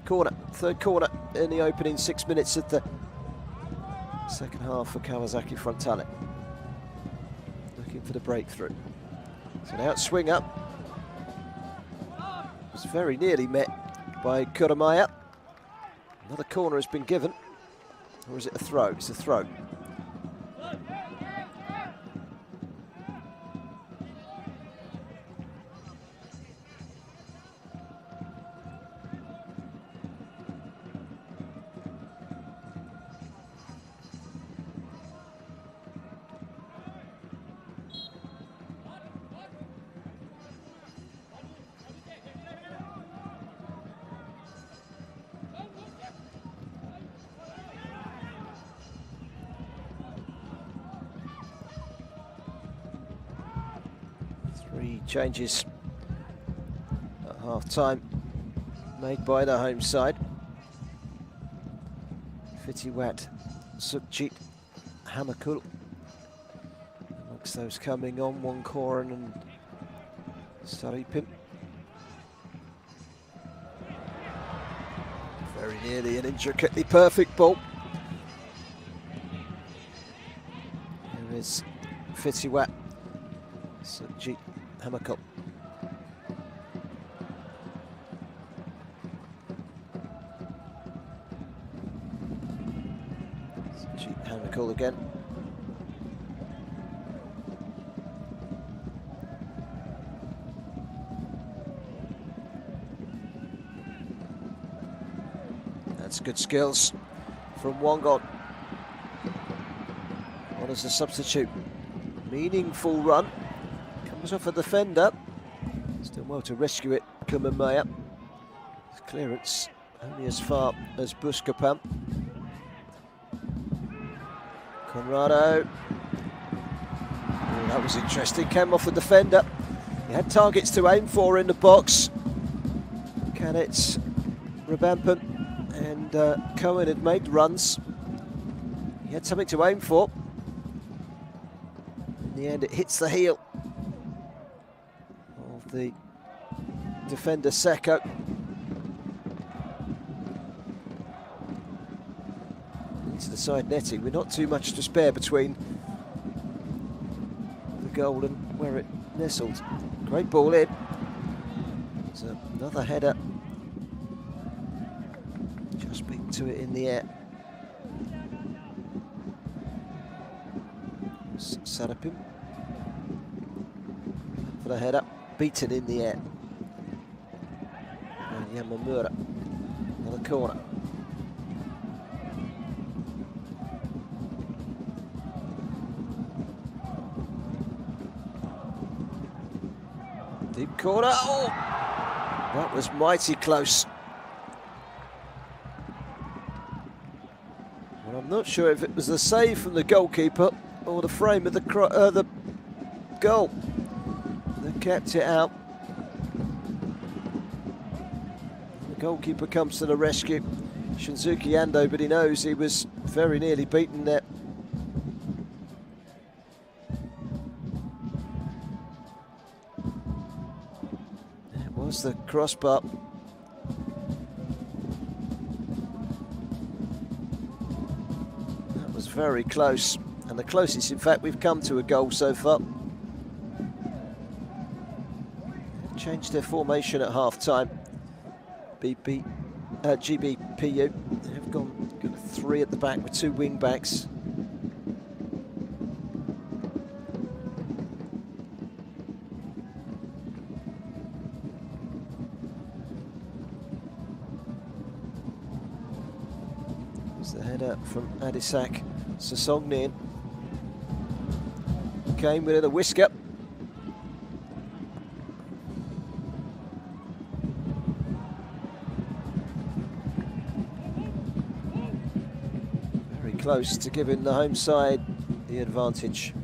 Corner, third corner in the opening 6 minutes of the second half for Kawasaki Frontale. Looking for the breakthrough. It's an outswing up. Was very nearly met by Kuramaya. Another corner has been given. Or is it a throw? It's a throw. Three changes at half-time made by the home side. Fitiwat, Sukhjit, Hamakul. Amongst those coming on, Wongkoren and Saripim. Very nearly an intricately perfect ball. Here is Fitiwat, Sukhjit, Hamakul. Sukhjit Hamakul again. That's good skills from Wongon. What is the substitute? Meaningful run. Comes off a defender. Still well to rescue it, Kumamaya. His clearance only as far as Buskapam. Conrado. Oh, that was interesting. Came off the defender. He had targets to aim for in the box. Kanets, Rabampan and Cohen had made runs. He had something to aim for. In the end, it hits the heel of the defender Seko. Into the side netting, with not too much to spare between the goal and where it nestled. Great ball in. There's another header. Just beat to it in the air. Sarapim for the header, beaten in the air. And Yamamura, another corner. Deep corner, oh! That was mighty close. What a I'm not sure if it was the save from the goalkeeper or the frame of the goal that kept it out. The goalkeeper comes to the rescue, Shinzuki Ando, but he knows he was very nearly beaten there. It was the crossbar. That was very close, and the closest, in fact, we've come to a goal so far. They've changed their formation at half-time. GBPU have got 3 at the back with 2 wing backs. It's the header from Adisak Sasongnian. Came within a whisker. Close to giving the home side the advantage.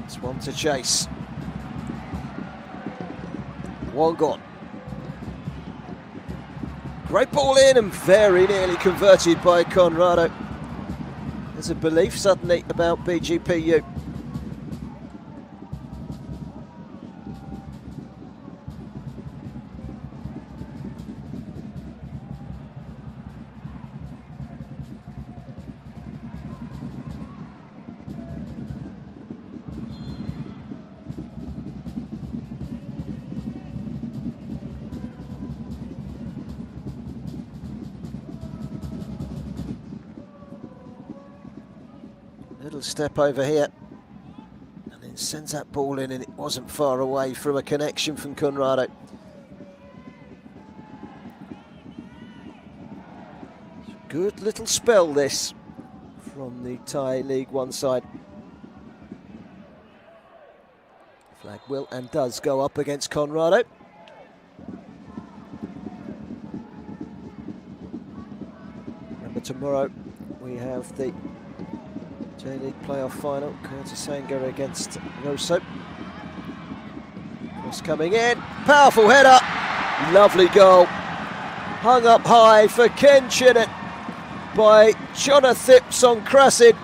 It's one to chase. One gone. Great ball in and very nearly converted by Conrado. There's a belief suddenly about BGPU. Little step over here, and then sends that ball in, and it wasn't far away from a connection from Conrado. Good little spell this from the Thai League One side. Flag will and does go up against Conrado. Remember, tomorrow we have the J.League playoff final, Curtis Sanger against Rosso. Cross coming in, powerful header, lovely goal. Hung up high for Ken Chinnet by Jonathan Songkrasin.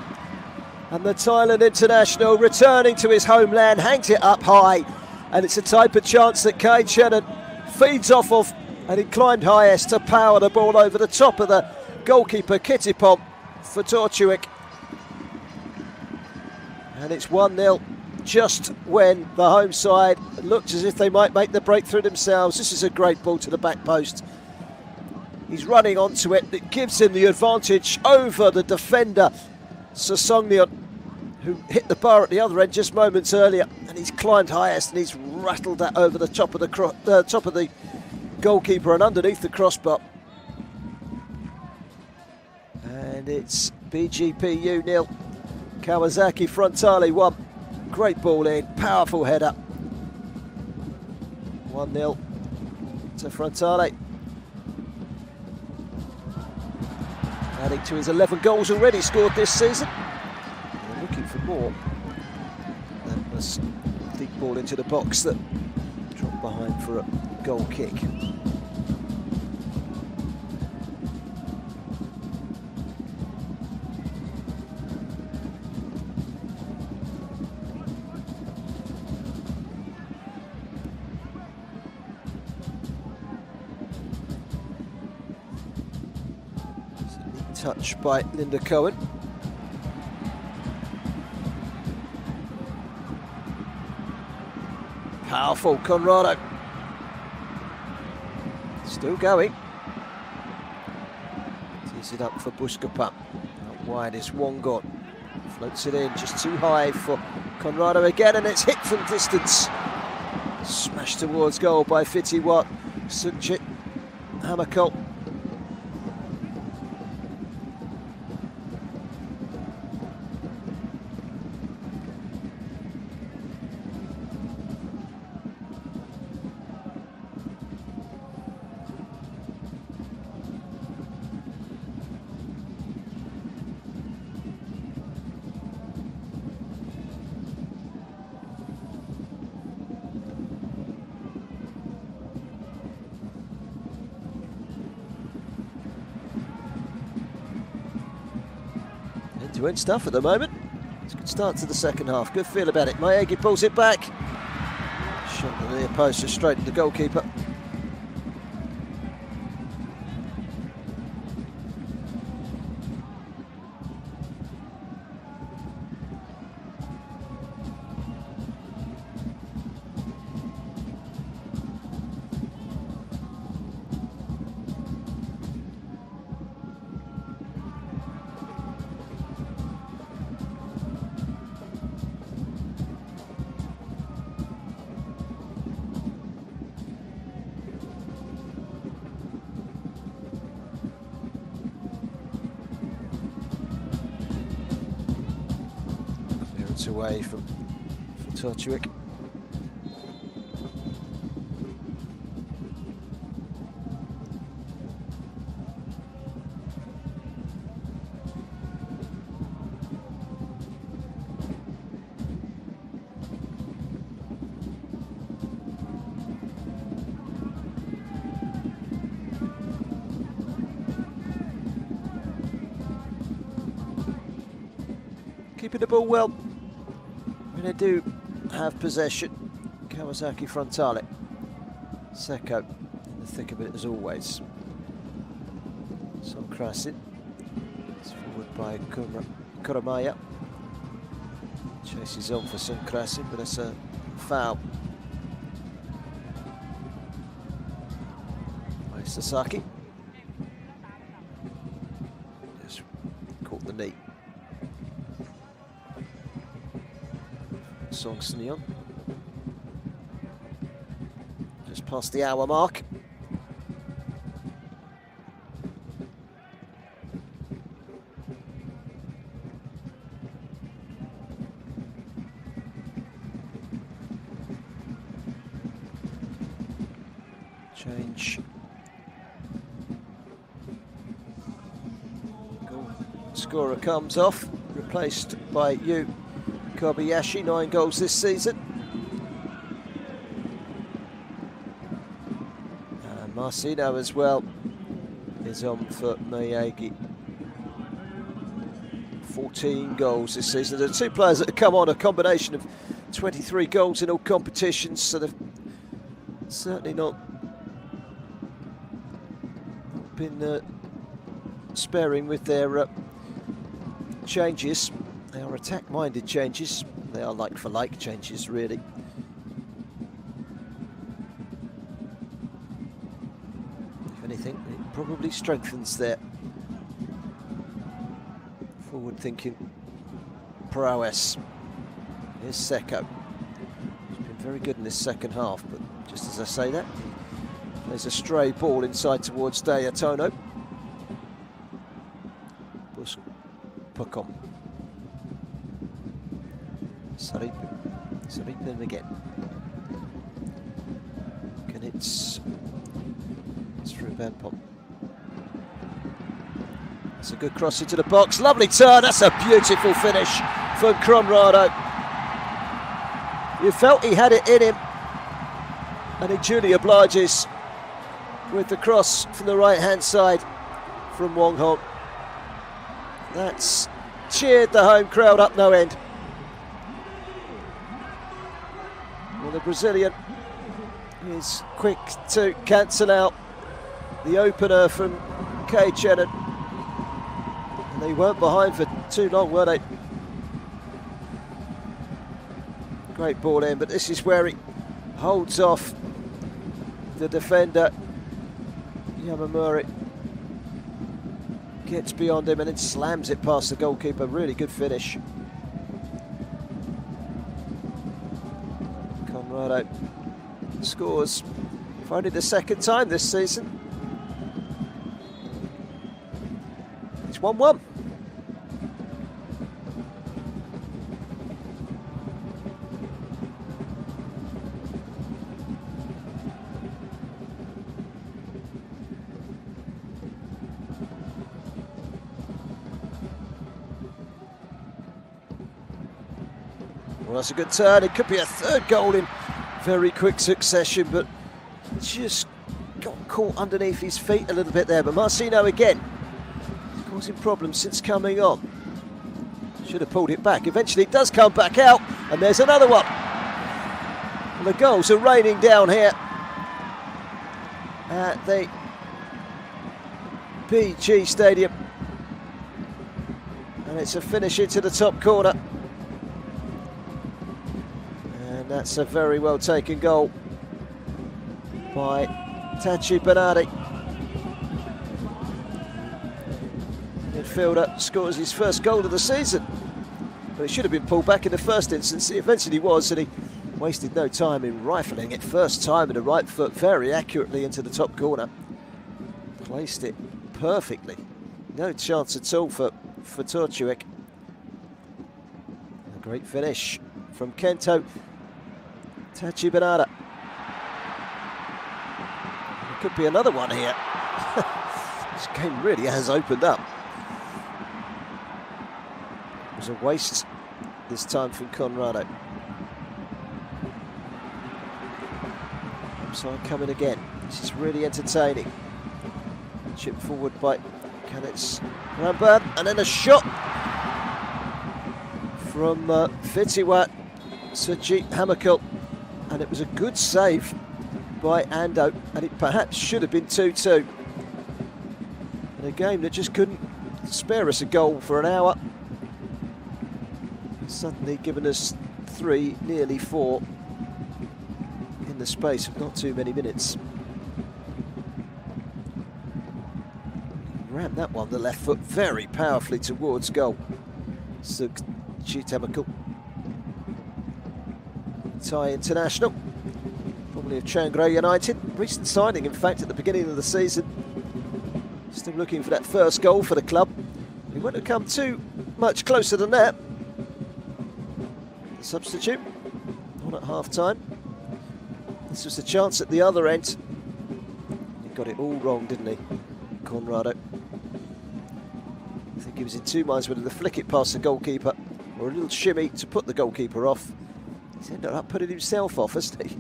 And the Thailand international, returning to his homeland, hangs it up high. And it's a type of chance that Ken Chinnet feeds off of, and he climbed highest to power the ball over the top of the goalkeeper Kittipom for Tortuik. And it's 1-0 just when the home side looked as if they might make the breakthrough themselves. This is a great ball to the back post. He's running onto it. It gives him the advantage over the defender, Sasongnian, who hit the bar at the other end just moments earlier. And he's climbed highest and he's rattled that over the top of the goalkeeper and underneath the crossbar. And it's BGPU 0. Kawasaki Frontale 1. Great ball in, powerful header. 1-0 to Frontale. Adding to his 11 goals already scored this season. They're looking for more. That was a deep ball into the box that dropped behind for a goal kick. Touch by Linda Cohen. Powerful Conrado. Still going. Tees it up for Buskapa. Out wide is Wongon. Floats it in just too high for Conrado again, and it's hit from distance. Smashed towards goal by Fitiwat Sunjit Hamakol. To win stuff at the moment. It's a good start to the second half. Good feel about it. Maegi pulls it back. Shot the near post just straight to the goalkeeper. Away from Tortuik. Keeping the ball well. They do have possession. Kawasaki Frontale. Seko in the thick of it as always. Sonkrasin. It's forward by Kuramaya. Chases on for Sonkrasin, but it's a foul by Sasaki. Just caught the knee. Song Sneon. Just past the hour mark. Change. Goal scorer comes off, replaced by Yu Kobayashi, 9 goals this season. And Marcino as well is on for Maegi. 14 goals this season. There are 2 players that have come on, a combination of 23 goals in all competitions, so they've certainly not been sparing with their changes. They are attack-minded changes. They are like-for-like changes, really. If anything, it probably strengthens their forward-thinking prowess. Here's Seko. He's been very good in this second half, but just as I say that, there's a stray ball inside towards Dayatono. Pathum. Saripin again. And it's through Benpom. That's a good cross into the box. Lovely turn. That's a beautiful finish from Conrado. You felt he had it in him, and he duly obliges with the cross from the right-hand side from Wong Hong. That's cheered the home crowd up no end. Well, the Brazilian is quick to cancel out the opener from K. Chenan. And they weren't behind for too long, were they? Great ball in, but this is where he holds off the defender, Yamamura. Gets beyond him and then slams it past the goalkeeper. Really good finish. Conrado scores for only the second time this season. It's 1-1. Well, that's a good turn. It could be a third goal in very quick succession, but just got caught underneath his feet a little bit there. But Marcino again, causing problems since coming on. Should have pulled it back. Eventually it does come back out, and there's another one. And the goals are raining down here at the BG Stadium. And it's a finish into the top corner. And that's a very well taken goal by Tachi Bernardi. Midfielder scores his first goal of the season. But it should have been pulled back in the first instance. It eventually was, and he wasted no time in rifling it. First time with the right foot, very accurately into the top corner. Placed it perfectly. No chance at all for Torchuek. A great finish from Kento Tachi Bernardi. There could be another one here. This game really has opened up. It was a waste this time from Conrado. Side coming again. This is really entertaining. Chipped forward by Kanets Ramban, and then a shot from Fitiwat Sajit Hamakul, and it was a good save by Ando, and it perhaps should have been 2-2. In a game that just couldn't spare us a goal for an hour. Suddenly given us 3, nearly 4 in the space of not too many minutes. Rammed that one, the left foot, very powerfully towards goal. Chitamakul, Thai international, formerly of Chiangrai United. Recent signing, in fact, at the beginning of the season. Still looking for that first goal for the club. He wouldn't have come too much closer than that. Substitute on at half-time. This was the chance at the other end. He got it all wrong, didn't he, Conrado? I think he was in two minds whether to flick it past the goalkeeper or a little shimmy to put the goalkeeper off. He's ended up putting himself off, hasn't he?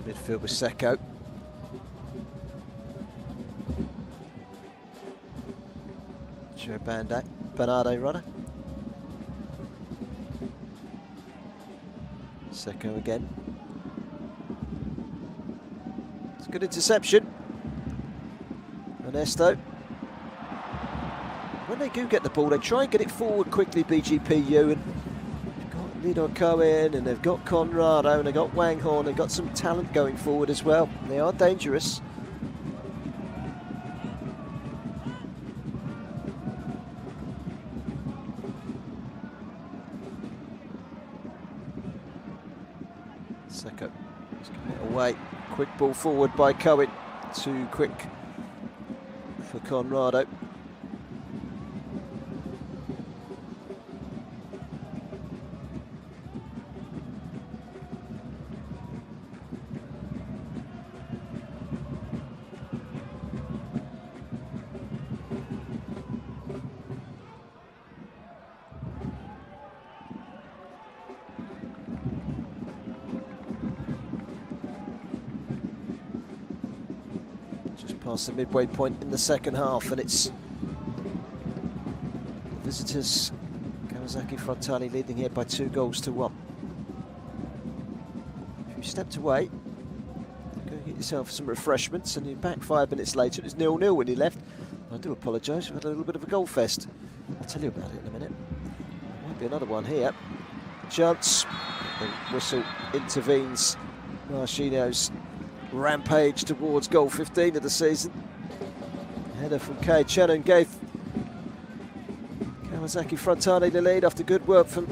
Midfield with Seko. Bernardi runner. Seko again. It's a good interception. Ernesto. When they do get the ball, they try and get it forward quickly, BGPU, and Lidor Cohen, and they've got Conrado, and they've got Wang Horn, they've got some talent going forward as well. They are dangerous. Seko is getting it away. Quick ball forward by Cohen. Too quick for Conrado. Past the midway point in the second half, and it's the visitors, Kawasaki Frontale, leading here by 2-1. If you stepped away, go get yourself some refreshments, and you're back 5 minutes later. It was 0-0 when you left. I do apologise, we've had a little bit of a goal fest. I'll tell you about it in a minute. There might be another one here. Chance, the whistle intervenes. Marchinho's rampage towards goal 15 of the season. Header from Kei Chen gave Kawasaki Frontale the lead after good work from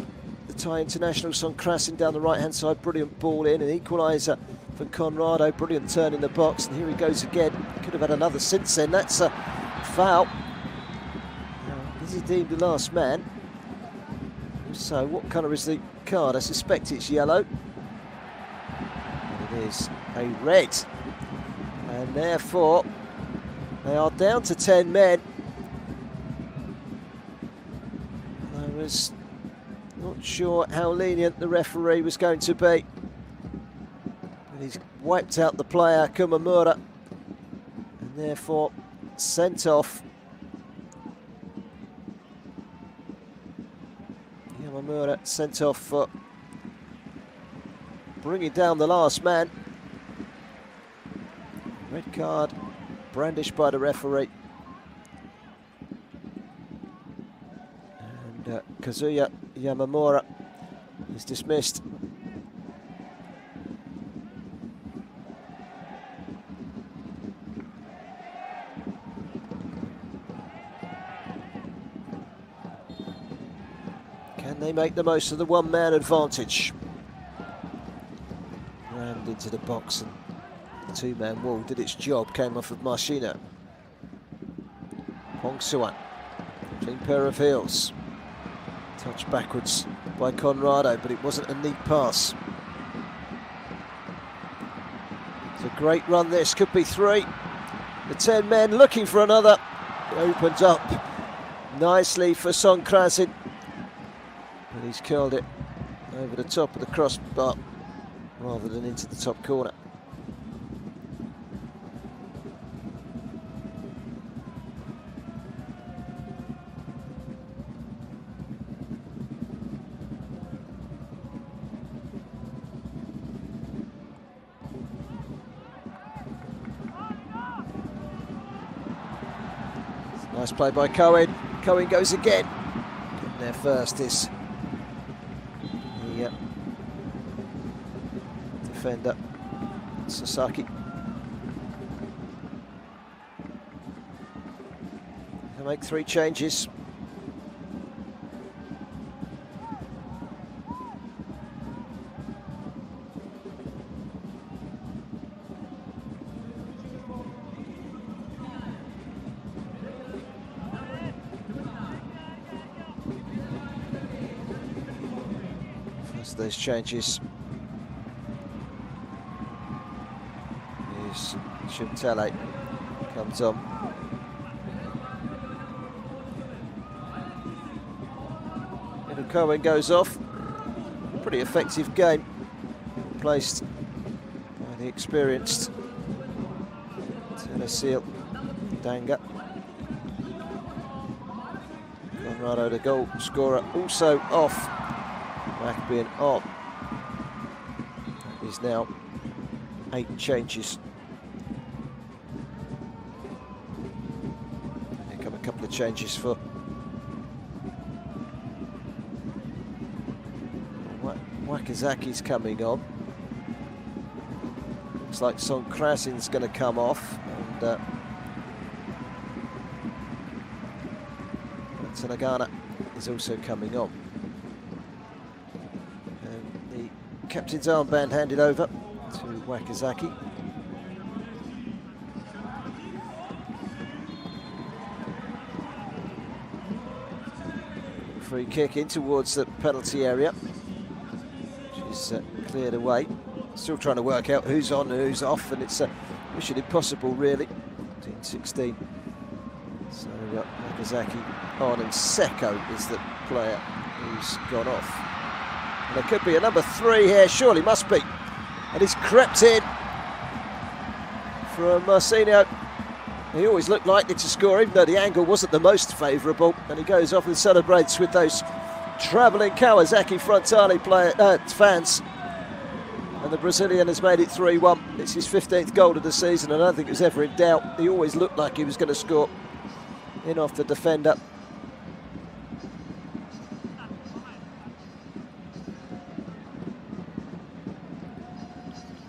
the Thai international Son Krasin down the right hand side. Brilliant ball in, an equaliser from Conrado. Brilliant turn in the box, and here he goes again. Could have had another since then. That's a foul. This is deemed the last man. So what colour is the card? I suspect it's yellow. It is a red. And therefore, they are down to 10 men. I was not sure how lenient the referee was going to be. But he's wiped out the player, Kumamura, and therefore sent off. Yamamura sent off for bringing down the last man. Red card brandished by the referee. And Kazuya Yamamura is dismissed. Can they make the most of the one-man advantage? Rammed into the box, and the two-man wall did its job, came off of Marshino. Hong Suan, clean pair of heels. Touched backwards by Conrado, but it wasn't a neat pass. It's a great run this, could be 3. The 10 men looking for another. It opens up nicely for Song Krasin. And he's curled it over the top of the crossbar rather than into the top corner. Nice play by Cohen. Cohen goes again. Getting there first is the defender, Sasaki. They make 3 changes. Those changes is Frontale comes on. Little Cohen goes off. Pretty effective game placed by the experienced Tennessee Danga. Conrado, the goal scorer, also off. Back being on. That is now 8 changes. Here come a couple of changes for Wakazaki's coming on. Looks like Song Krasin's going to come off, and Tanagana is also coming on. Captain's armband handed over to Wakazaki. Free kick in towards the penalty area. She's cleared away. Still trying to work out who's on and who's off, and it's mission impossible really. 16. So Wakazaki on, and Seko is the player who's gone off. There could be a number 3 here, surely must be. And he's crept in from Marcinho. He always looked likely to score, even though the angle wasn't the most favourable. And he goes off and celebrates with those travelling Kawasaki Frontale fans. And the Brazilian has made it 3-1. It's his 15th goal of the season, and I don't think it was ever in doubt. He always looked like he was going to score. In off the defender.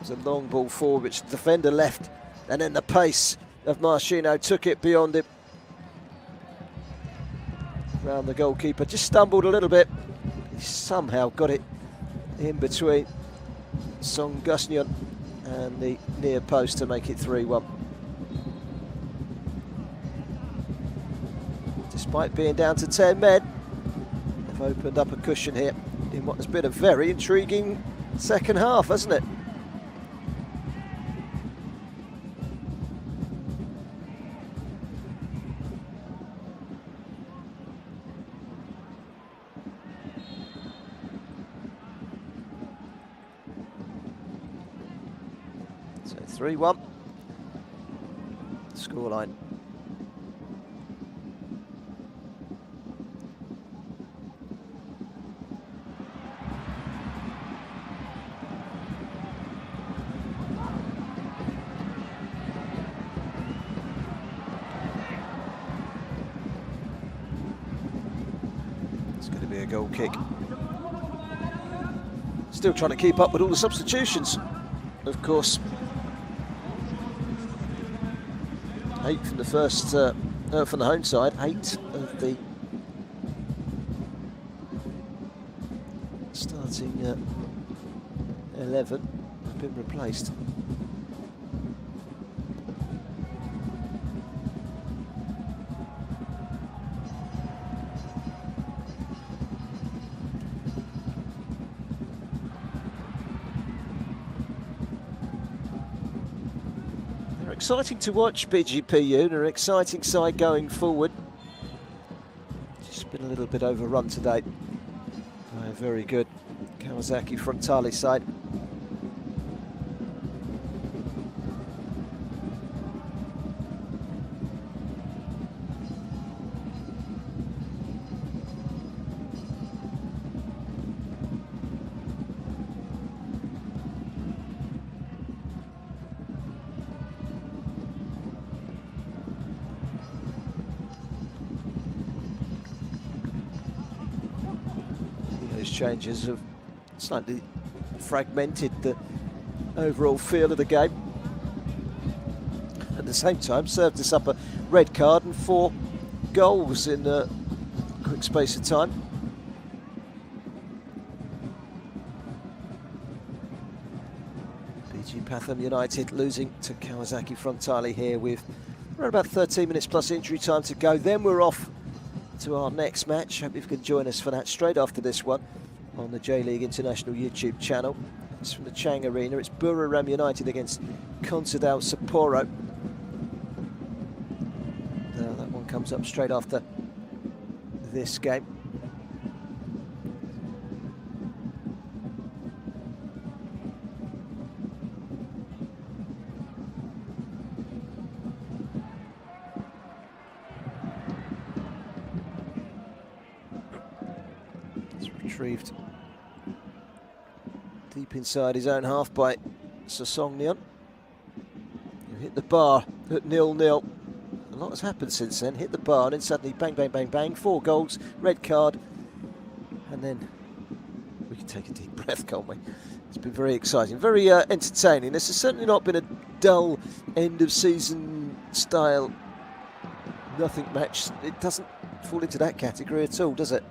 A long ball forward which the defender left, and then the pace of Marshino took it beyond him. Round the goalkeeper, just stumbled a little bit. He somehow got it in between Song Gusnyon and the near post to make it 3-1. Despite being down to 10 men, have opened up a cushion here in what has been a very intriguing second half, hasn't it? So 3-1 scoreline. It's going to be a goal kick. Still trying to keep up with all the substitutions, of course. 8 from the first, from the home side. 8 of the starting 11 have been replaced. Exciting to watch, BG Pathum, an exciting side going forward. Just been a little bit overrun today by a very good Kawasaki Frontale side. Changes have slightly fragmented the overall feel of the game. At the same time, served us up a red card and 4 goals in a quick space of time. BG Pathum United losing to Kawasaki Frontale here with around about 13 minutes plus injury time to go. Then we're off to our next match. Hope you can join us for that straight after this one on the J.LEAGUE International YouTube channel. It's from the Chang Arena. It's Buriram United against Consadole Sapporo. That one comes up straight after this game. It's retrieved deep inside his own half by Sosongnion, who hit the bar at 0-0. A lot has happened since then. Hit the bar and then suddenly bang, bang, bang, bang. 4 goals, red card, and then we can take a deep breath, can't we? It's been very exciting, very entertaining. This has certainly not been a dull end of season style nothing match. It doesn't fall into that category at all, does it?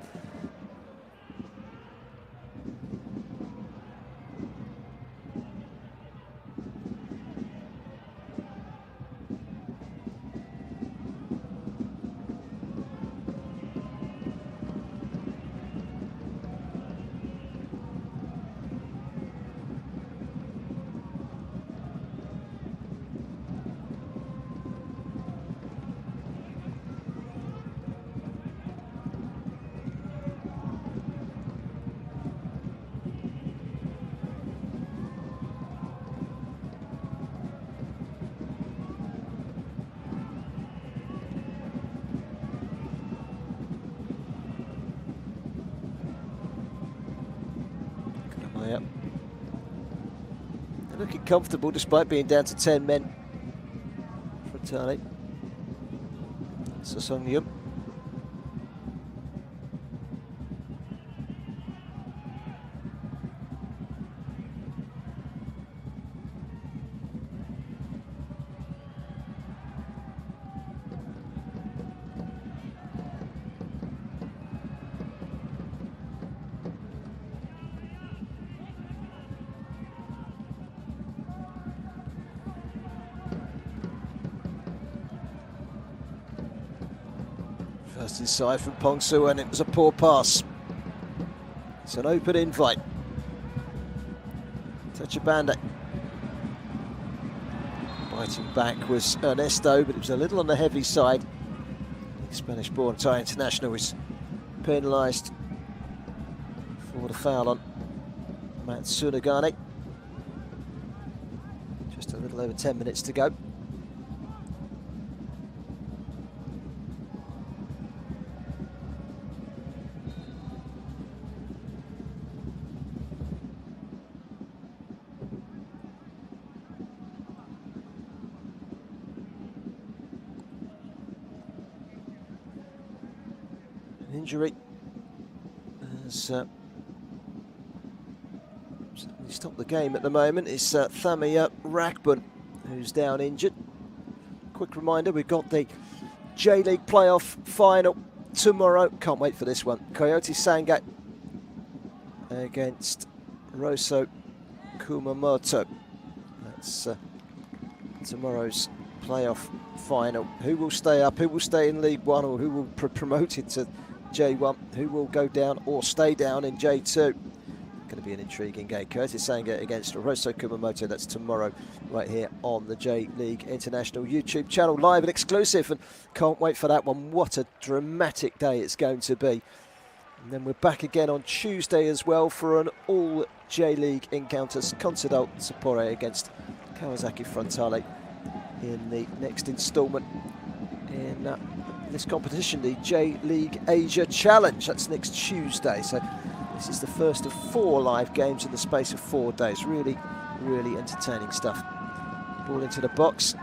Yep. They're looking comfortable despite being down to 10 men. Frontale. Sosongnion. First inside from Pongsu, and it was a poor pass. It's an open invite. Touch a bandit. Biting back was Ernesto, but it was a little on the heavy side. The Spanish-born Thai international was penalised for the foul on Matsunagane. Just a little over 10 minutes to go. Injury has stopped the game at the moment. It's Thamia Rakbun who's down injured. Quick reminder, we've got the J-League playoff final tomorrow. Can't wait for this one. Coyote Sangay against Rosso Kumamoto. That's tomorrow's playoff final. Who will stay up, who will stay in League One, or who will promote it to J1, who will go down or stay down in J2. Going to be an intriguing game. Curtis Sangay against Rosso Kumamoto. That's tomorrow right here on the J.League International YouTube channel, live and exclusive, and can't wait for that one. What a dramatic day it's going to be. And then we're back again on Tuesday as well for an all J-League encounters. Consadole Sapporo against Kawasaki Frontale in the next instalment in this competition, the J.League Asia Challenge. That's next Tuesday. So this is the first of 4 live games in the space of 4 days. Really, really entertaining stuff. Ball into the box.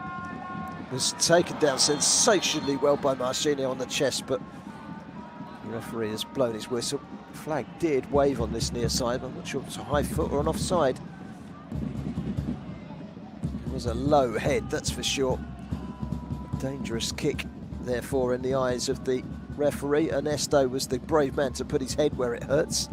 Was taken down sensationally well by Marcini on the chest, but the referee has blown his whistle. The flag did wave on this near side, but I'm not sure if it's a high foot or an offside. It was a low head, that's for sure. Dangerous kick, therefore, in the eyes of the referee. Ernesto was the brave man to put his head where it hurts.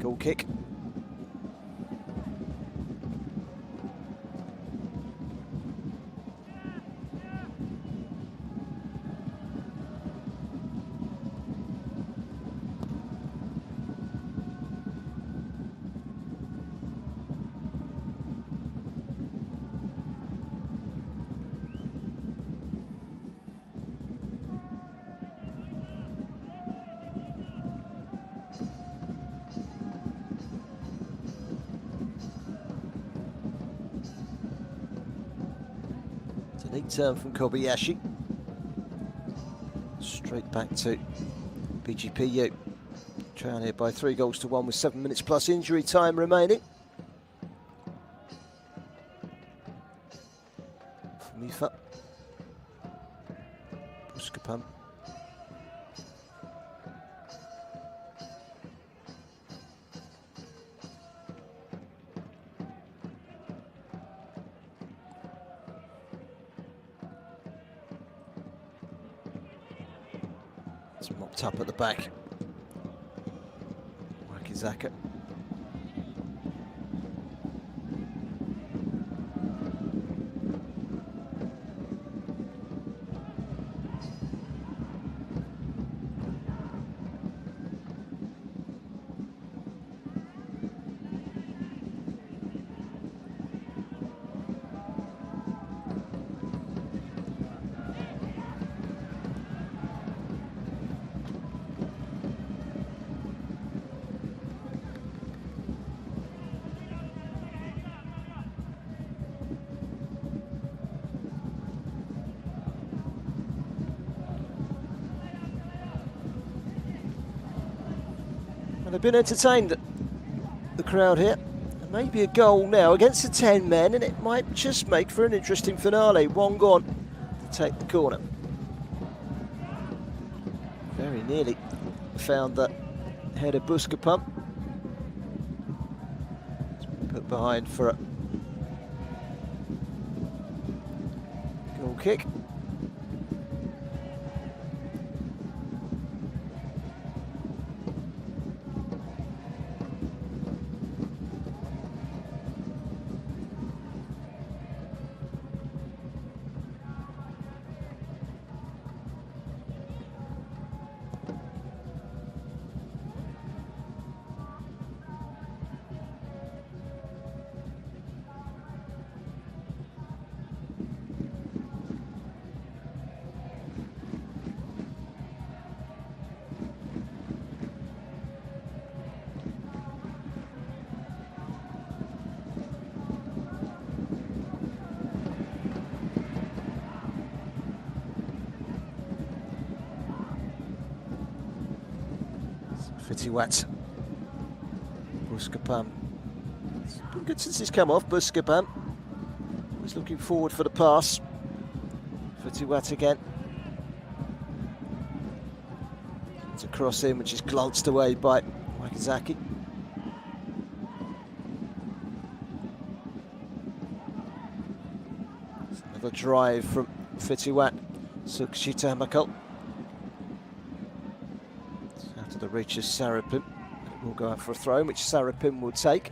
Goal kick. Neat turn from Kobayashi. Straight back to BGPU. Trail here by 3-1 with 7 minutes plus injury time remaining. Mifa. Buskapam. It's mopped up at the back. Wakizaka. They've been entertained, the crowd here. Maybe a goal now against the 10 men, and it might just make for an interesting finale. One gone to take the corner. Very nearly found that header Buskapump. Put behind for kick. Fitiwat. Busquepam. It's been good since he's come off. Busquepam was looking forward for the pass. Fitiwat again. It's a cross in, which is glanced away by Wakazaki. It's another drive from Fitiwat. Sukshita Makal. After the reach of Sarapim, it will go out for a throw, which Sarapim will take.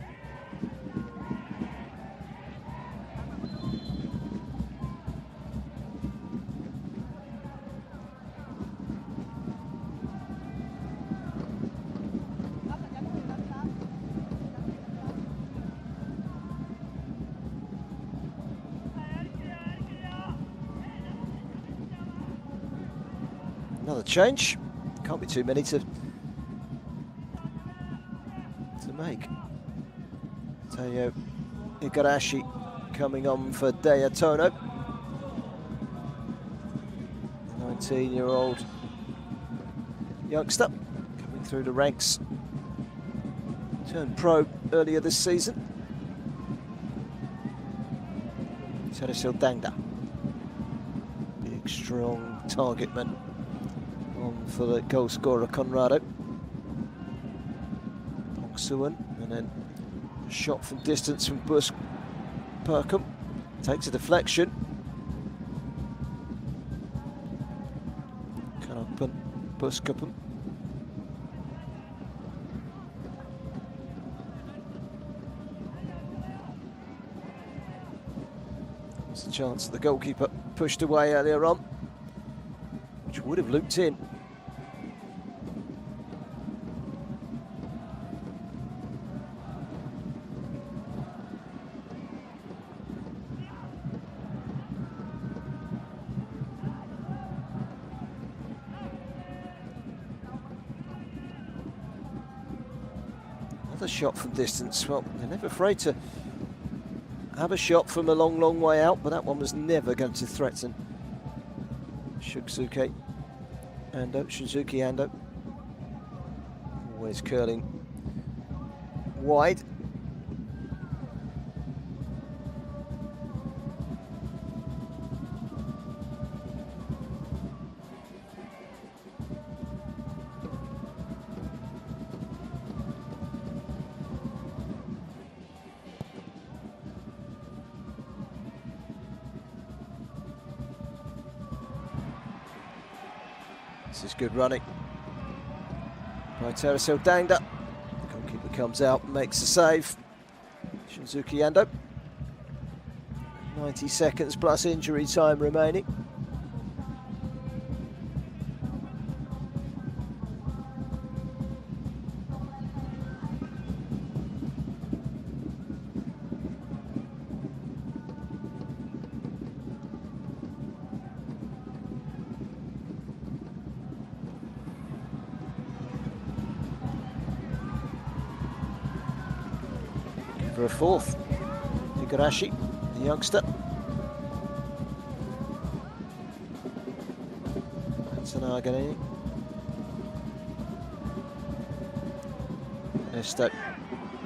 Another change. Can't be too many to make. Teo Igarashi coming on for Dayatono. 19-year-old youngster coming through the ranks. Turned pro earlier this season. Teresil Dangda. Big, strong target man on for the goal scorer Conrado. Suan, and then a shot from distance from Perkham. Takes a deflection. Kanapan Buskapam. There's a chance that the goalkeeper pushed away earlier on, which would have looped in. Another shot from distance. Well, they're never afraid to have a shot from a long, long way out, but that one was never going to threaten Shinzuki Ando. Always curling wide. This is good running by Teresil Dangda. Goalkeeper comes out and makes the save. Shinzuki Ando. 90 seconds plus injury time remaining. For a fourth, Igarashi, the youngster. That's an Argani. Nesto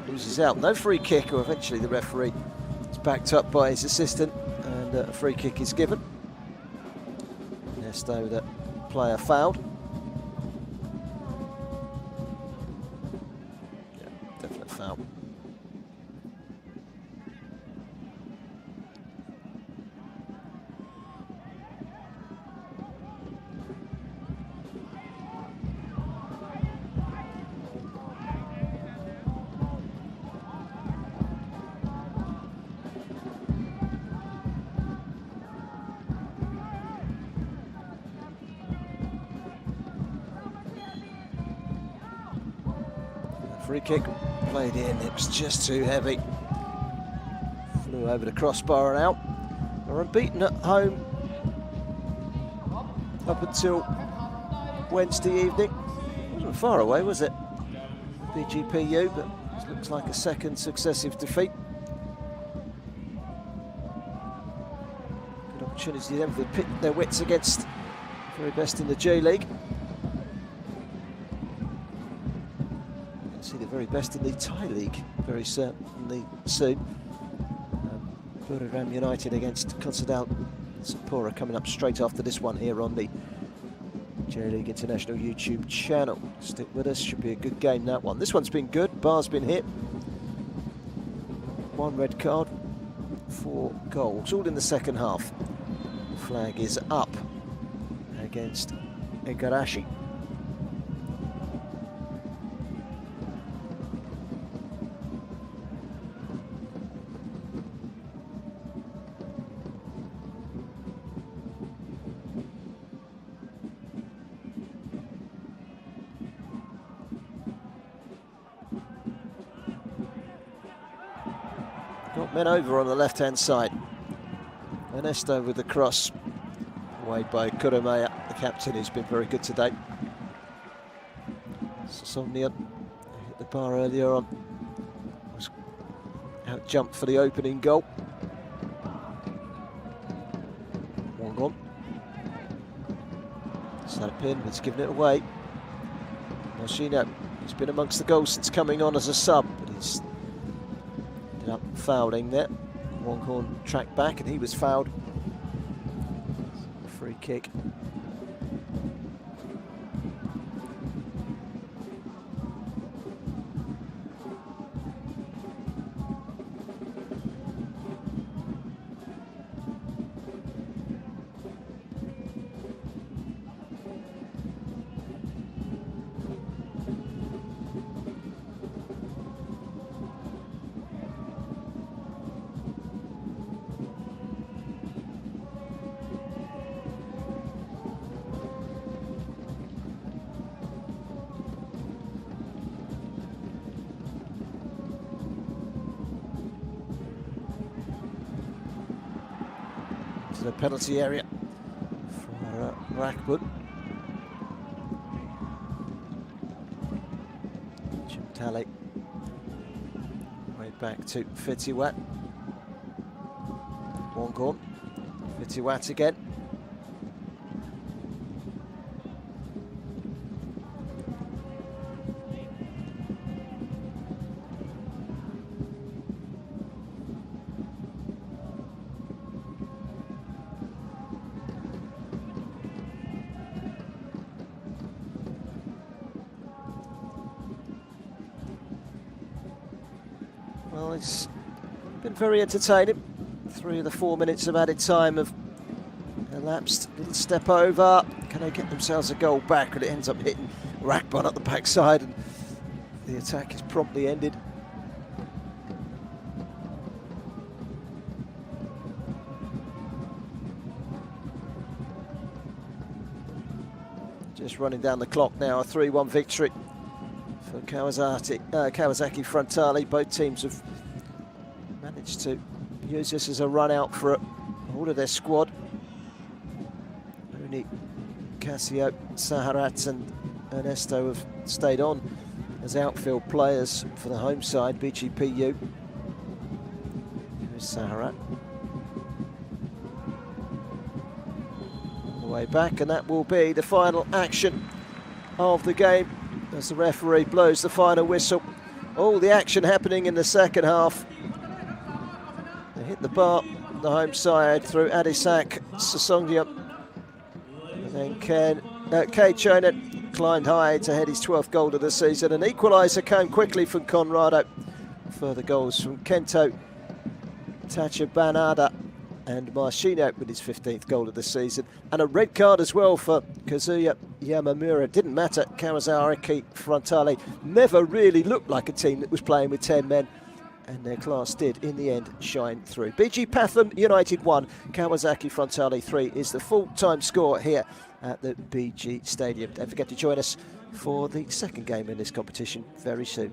loses out. No free kick, or eventually the referee is backed up by his assistant, and a free kick is given. Nesto, the player fouled. Yeah, definite foul. Free kick played in, it was just too heavy. Flew over the crossbar and out. They're unbeaten at home up until Wednesday evening. Wasn't far away, was it? BGPU, but it looks like a second successive defeat. Good opportunity then to pit their wits against the very best in the J-League. See the very best in the Thai League very certainly soon. Pathum United against Kawasaki Frontale coming up straight after this one here on the J.LEAGUE International YouTube channel. Stick with us, should be a good game, that one. This one's been good, bar's been hit. 1 red card, 4 goals, all in the second half. The flag is up against Igarashi. Got men over on the left-hand side. Ernesto with the cross, away by Kuromeya, the captain, who's been very good today. Sosomnian hit the bar earlier on, was out jumped for the opening goal. One gone. Sarapin has given it away. Moschino, he's been amongst the goals since coming on as a sub, but he's ended up fouling there. Wonghorn tracked back and he was fouled. Free kick. To the penalty area for Rakbun. Chimtale way back to Fitiwat. Wonghorn, Fitiwat again. Well, it's been very entertaining. 3 of the 4 minutes of added time have elapsed. Little step over. Can they get themselves a goal back? And it ends up hitting Rakbun at the backside, and the attack is promptly ended. Just running down the clock now. A 3-1 victory for Kawasaki Frontale. Both teams have managed to use this as a run out for all of their squad. Only Casio, Saharat and Ernesto have stayed on as outfield players for the home side, BGPU. Here's Saharat. On the way back, and that will be the final action of the game as the referee blows the final whistle. All the action happening in the second half. They hit the bar, the home side, through Adisak Sasongya. And then Kei Chonet climbed high to head his 12th goal of the season. An equaliser came quickly from Conrado. Further goals from Kento Tachibanada and Moschino with his 15th goal of the season. And a red card as well for Kazuya Yamamura. Didn't matter, Kawasaki Frontale never really looked like a team that was playing with 10 men, and their class did, in the end, shine through. BG Pathum United 1, Kawasaki Frontale 3 is the full-time score here at the BG Stadium. Don't forget to join us for the second game in this competition very soon.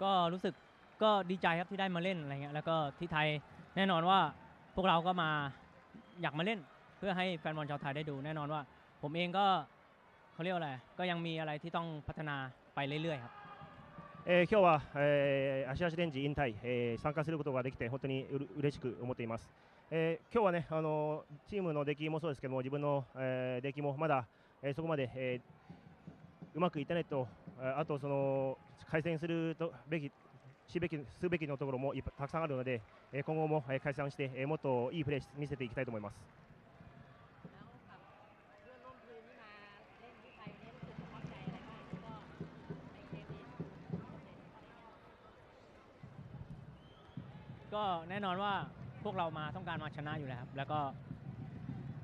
ก็รู้สึกก็ดีใจครับที่ได้มาเล่นอะไรเงี้ยแล้วก็ที่ไทยแน่นอนว่าพวกเราก็มาอยากมาเล่นเพื่อให้แฟนบอลชาวไทยได้ดูแน่นอนว่าผมเองก็เขาเรียกอะไรก็ยังมีอะไรที่ต้องพัฒนาไปเรื่อยๆครับ今日は、芦屋市電磁引退、参加することができて本当に嬉しく思っています。今日はね、チームの出来もそうですけども自分の、出来もまだ、そこまで、うまくいってないと、あとその改善するとすべきのところもたくさんあるので、今後も解散して、もっといいプレー見せていきたいと思います。ก็แน่นอนว่าพวกเรามาต้องการมาชนะอยู่แล้วครับแล้วก็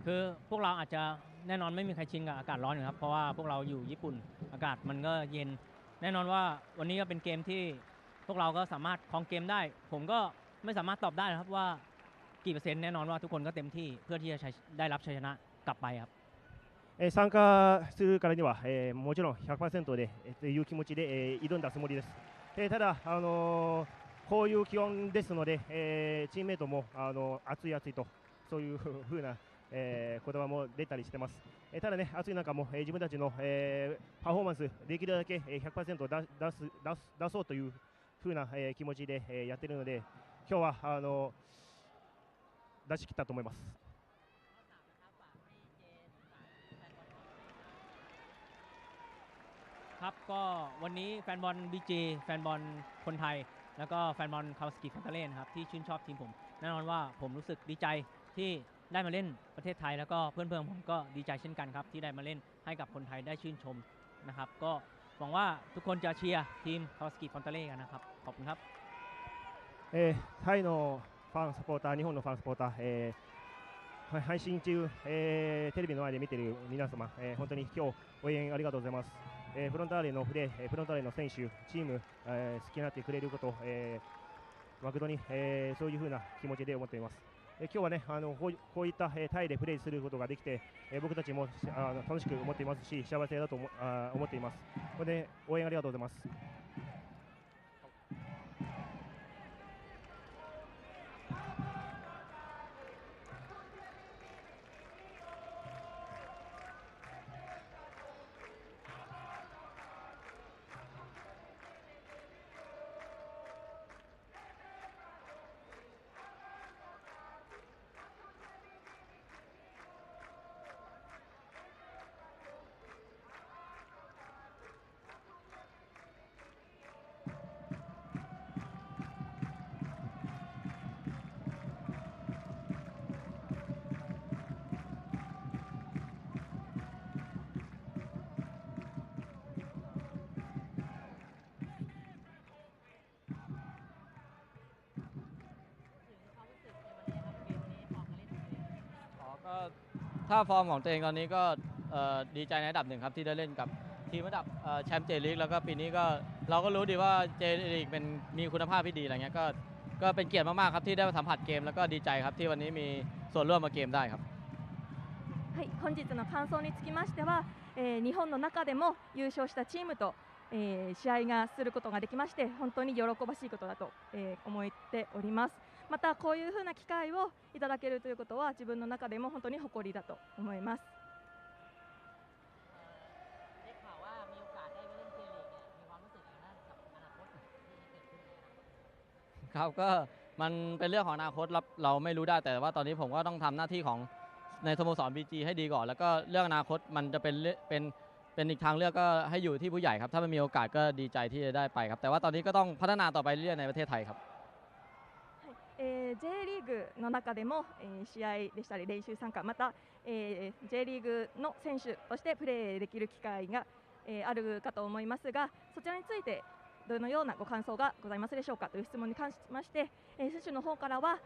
คือพวกเราอาจจะแน่นอนไม่มีใครชินกับอากาศร้อนอยู่ครับเพราะว่าพวกเราอยู่ญี่ปุ่นอากาศมันก็เย็นแน่นอนว่าวันนี้ก็เป็นเกมที่พวกเราก็สามารถครองเกมได้ผมก็ไม่สามารถตอบได้ครับว่ากี่เปอร์เซ็นต์แน่นอนว่าทุกคนก็เต็มที่เพื่อที่จะได้รับชัยชนะกลับไปครับ参加するからには、もちろん 100% で、という気持ちで、挑んだつもりです。ただ、こういう気温ですので、チームメートも暑い暑いとそういうふうな、言葉も出たりしてます。ただね、暑い中も、自分たちの、パフォーマンスできるだけ 100% 出そうというふうな、気持ちで、やっているので今日は出し切ったと思います。ครับก็วันนี้แฟนบอล BG แฟนบอลคนไทยแล้วก็แฟนบอล Kawasaki Frontale นะครับที่ชื่นชอบทีมผมแน่นอนว่าผมรู้สึกดีใจที่ได้มาเล่นประเทศไทยแล้วก็เพื่อนๆผมก็ดีใจเช่นกันครับที่ได้มาเล่นให้กับคนไทยได้ชื่นชมนะครับก็หวังว่าทุกคนจะเชียร์ทีม Kawasaki Frontale กันนะครับขอบคุณครับタイのファンサポーター、日本のファンサポーター、配信中、テレビの前で見ている皆様、本当に今日応援ありがとうございます。フロンターレのプレー、フロンターレの選手、チーム、好きになってくれること、誠に、そういうふうな気持ちで思っています。今日はね、こういった、タイでプレーすることができて、僕たちも楽しく思っていますし、幸せだと思っています。これで応援ありがとうございます。ถ้าฟอร์มของตัวเองตอนนี้ก็ดีใจในระดับหนึ่งครับที่ได้เล่นกับทีมระดับแชมป์เจลีกแล้วก็ปีนี้ก็เราก็รู้ดีว่าเจลีกเป็นมีคุณภาพที่ดีอะไรเงี้ยก็เป็นเกียรติมากๆครับที่ได้มาสัมผัสเกมแล้วก็ดีใจครับที่วันนี้มีส่วนร่วมมาเกมได้ครับはい、本日の感想につきましては、日本の中でも優勝したチームと、試合がすることができまして本当に喜ばしいことだと、思っております。またこういうふうな機会をいただけるということは自分の中でも本当に誇りだと思います。ได้ข่าวว่ามีโอกาสได้ไปเล่นเจลีกเนี่ยมีความรู้สึกอย่างนั้นกับอนาคตที่จะเกิดขึ้นในอนาคตครับก็มันเป็นเรื่องของอนาคตเราไม่รู้ได้แต่ว่าตอนนี้ผมก็ต้องทำหน้าที่ของในสโมสร BG ให้ดีก่อนแล้วก็เรื่องอนาคตมันจะเป็นอีกทางเลือกก็ให้อยู่ที่ผู้ใหญ่ครับถ้ามันมีโอกาสก็ดีใจที่จะได้ไปครับแต่ว่าตอนนี้ก็ต้องพัฒนาต่อไปเรื่อยๆในประเทศไทยครับJ リーグの中でも、試合でしたり練習参加また、J リーグの選手としてプレーできる機会が、あるかと思いますがそちらについてどのようなご感想がございますでしょうかという質問に関しまして、選手の方からは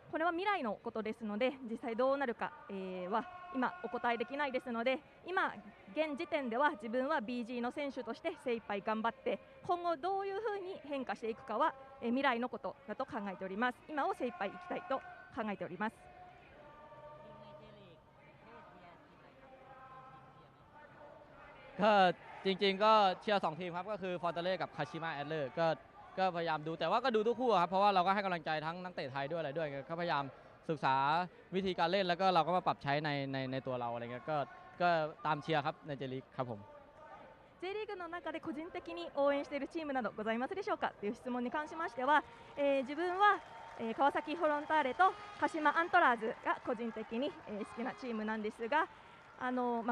これは未来のことですので実際どうなるか、は今お答えできないですので今現時点では自分は BG の選手として精一杯頑張って今後どういうふうに変化していくかは、未来のことだと考えております。今を精一杯いきたいと考えております。ก็จริงๆก็เชียร์2ทีมครับก็คือฟอนเตเล่กับคาชิมะแอดเลอร์ก็ ก็พยายามดูแต่ว่าก็ดูทุกคู่ครับเพราะว่าเราก็ให้กำลังใจทั้งนักเตะไทยด้วยอะไรด้วยก็พยายามศึกษาวิธีการเล่นแล้วก็เราก็มาปรับใช้ในตัวเราอะไรเงี้ยก็ตามเชียร์ครับในเจลีกครับผม J リーグの中で個人的に応援しているチームなどございますでしょうかという質問に関しましては、自分は、川崎フロンターレと鹿島アントラーズが個人的に、好きなチームなんですが、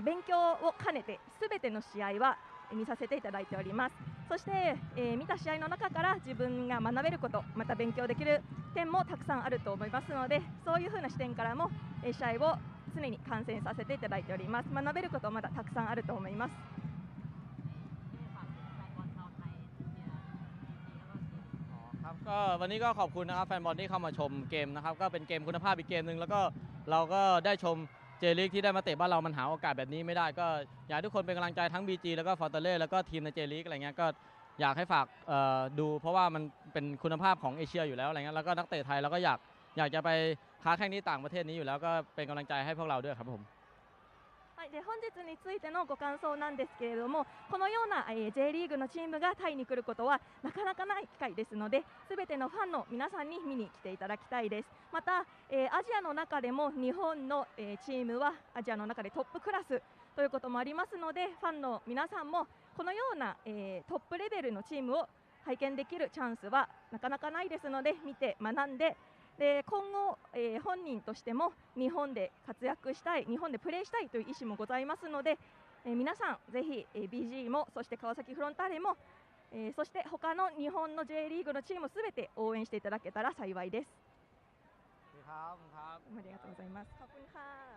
勉強を兼ねて全ての試合は見させていただいております。そして、見た試合の中から自分が学べることまた勉強できる点もたくさんあると思いますので、そういうふうな視点からも、試合を常に観戦させていただいております。学べることまだたくさんあると思います。ก็วันนี้ก็ขอบคุณนะครับแฟนบอลที่เข้ามาชมเกมนะครับก็เป็นเกมคุณภาพอีกเกมหนึ่งแล้วก็เราก็ได้ชมเจลีกที่ได้มาเตะบ้านเรามันหาโอกาสแบบนี้ไม่ได้ก็อยากให้ทุกคนเป็นกำลังใจทั้ง BG แล้วก็ฟอร์ตาเล่แล้วก็ทีมในเจลีกอะไรเงี้ยก็อยากให้ฝากดูเพราะว่ามันเป็นคุณภาพของเอเชียอยู่แล้วอะไรเงี้ยแล้วก็นักเตะไทยเราก็อยากจะไปค้าแข่งที่ต่างประเทศนี้อยู่แล้วก็เป็นกำลังใจให้พวกเราด้วยครับผมはい、で本日についてのご感想なんですけれども、このような、J リーグのチームがタイに来ることはなかなかない機会ですので、すべてのファンの皆さんに見に来ていただきたいです。また、アジアの中でも日本の、チームはアジアの中でトップクラスということもありますので、ファンの皆さんもこのような、トップレベルのチームを拝見できるチャンスはなかなかないですので、見て学んで今後、本人としても日本で活躍したい、日本でプレーしたいという意思もございますので、皆さんぜひ、BG もそして川崎フロンターレも、そして他の日本の J リーグのチームすべて応援していただけたら幸いです。ありがとうございます。ขอบคุณค่ะ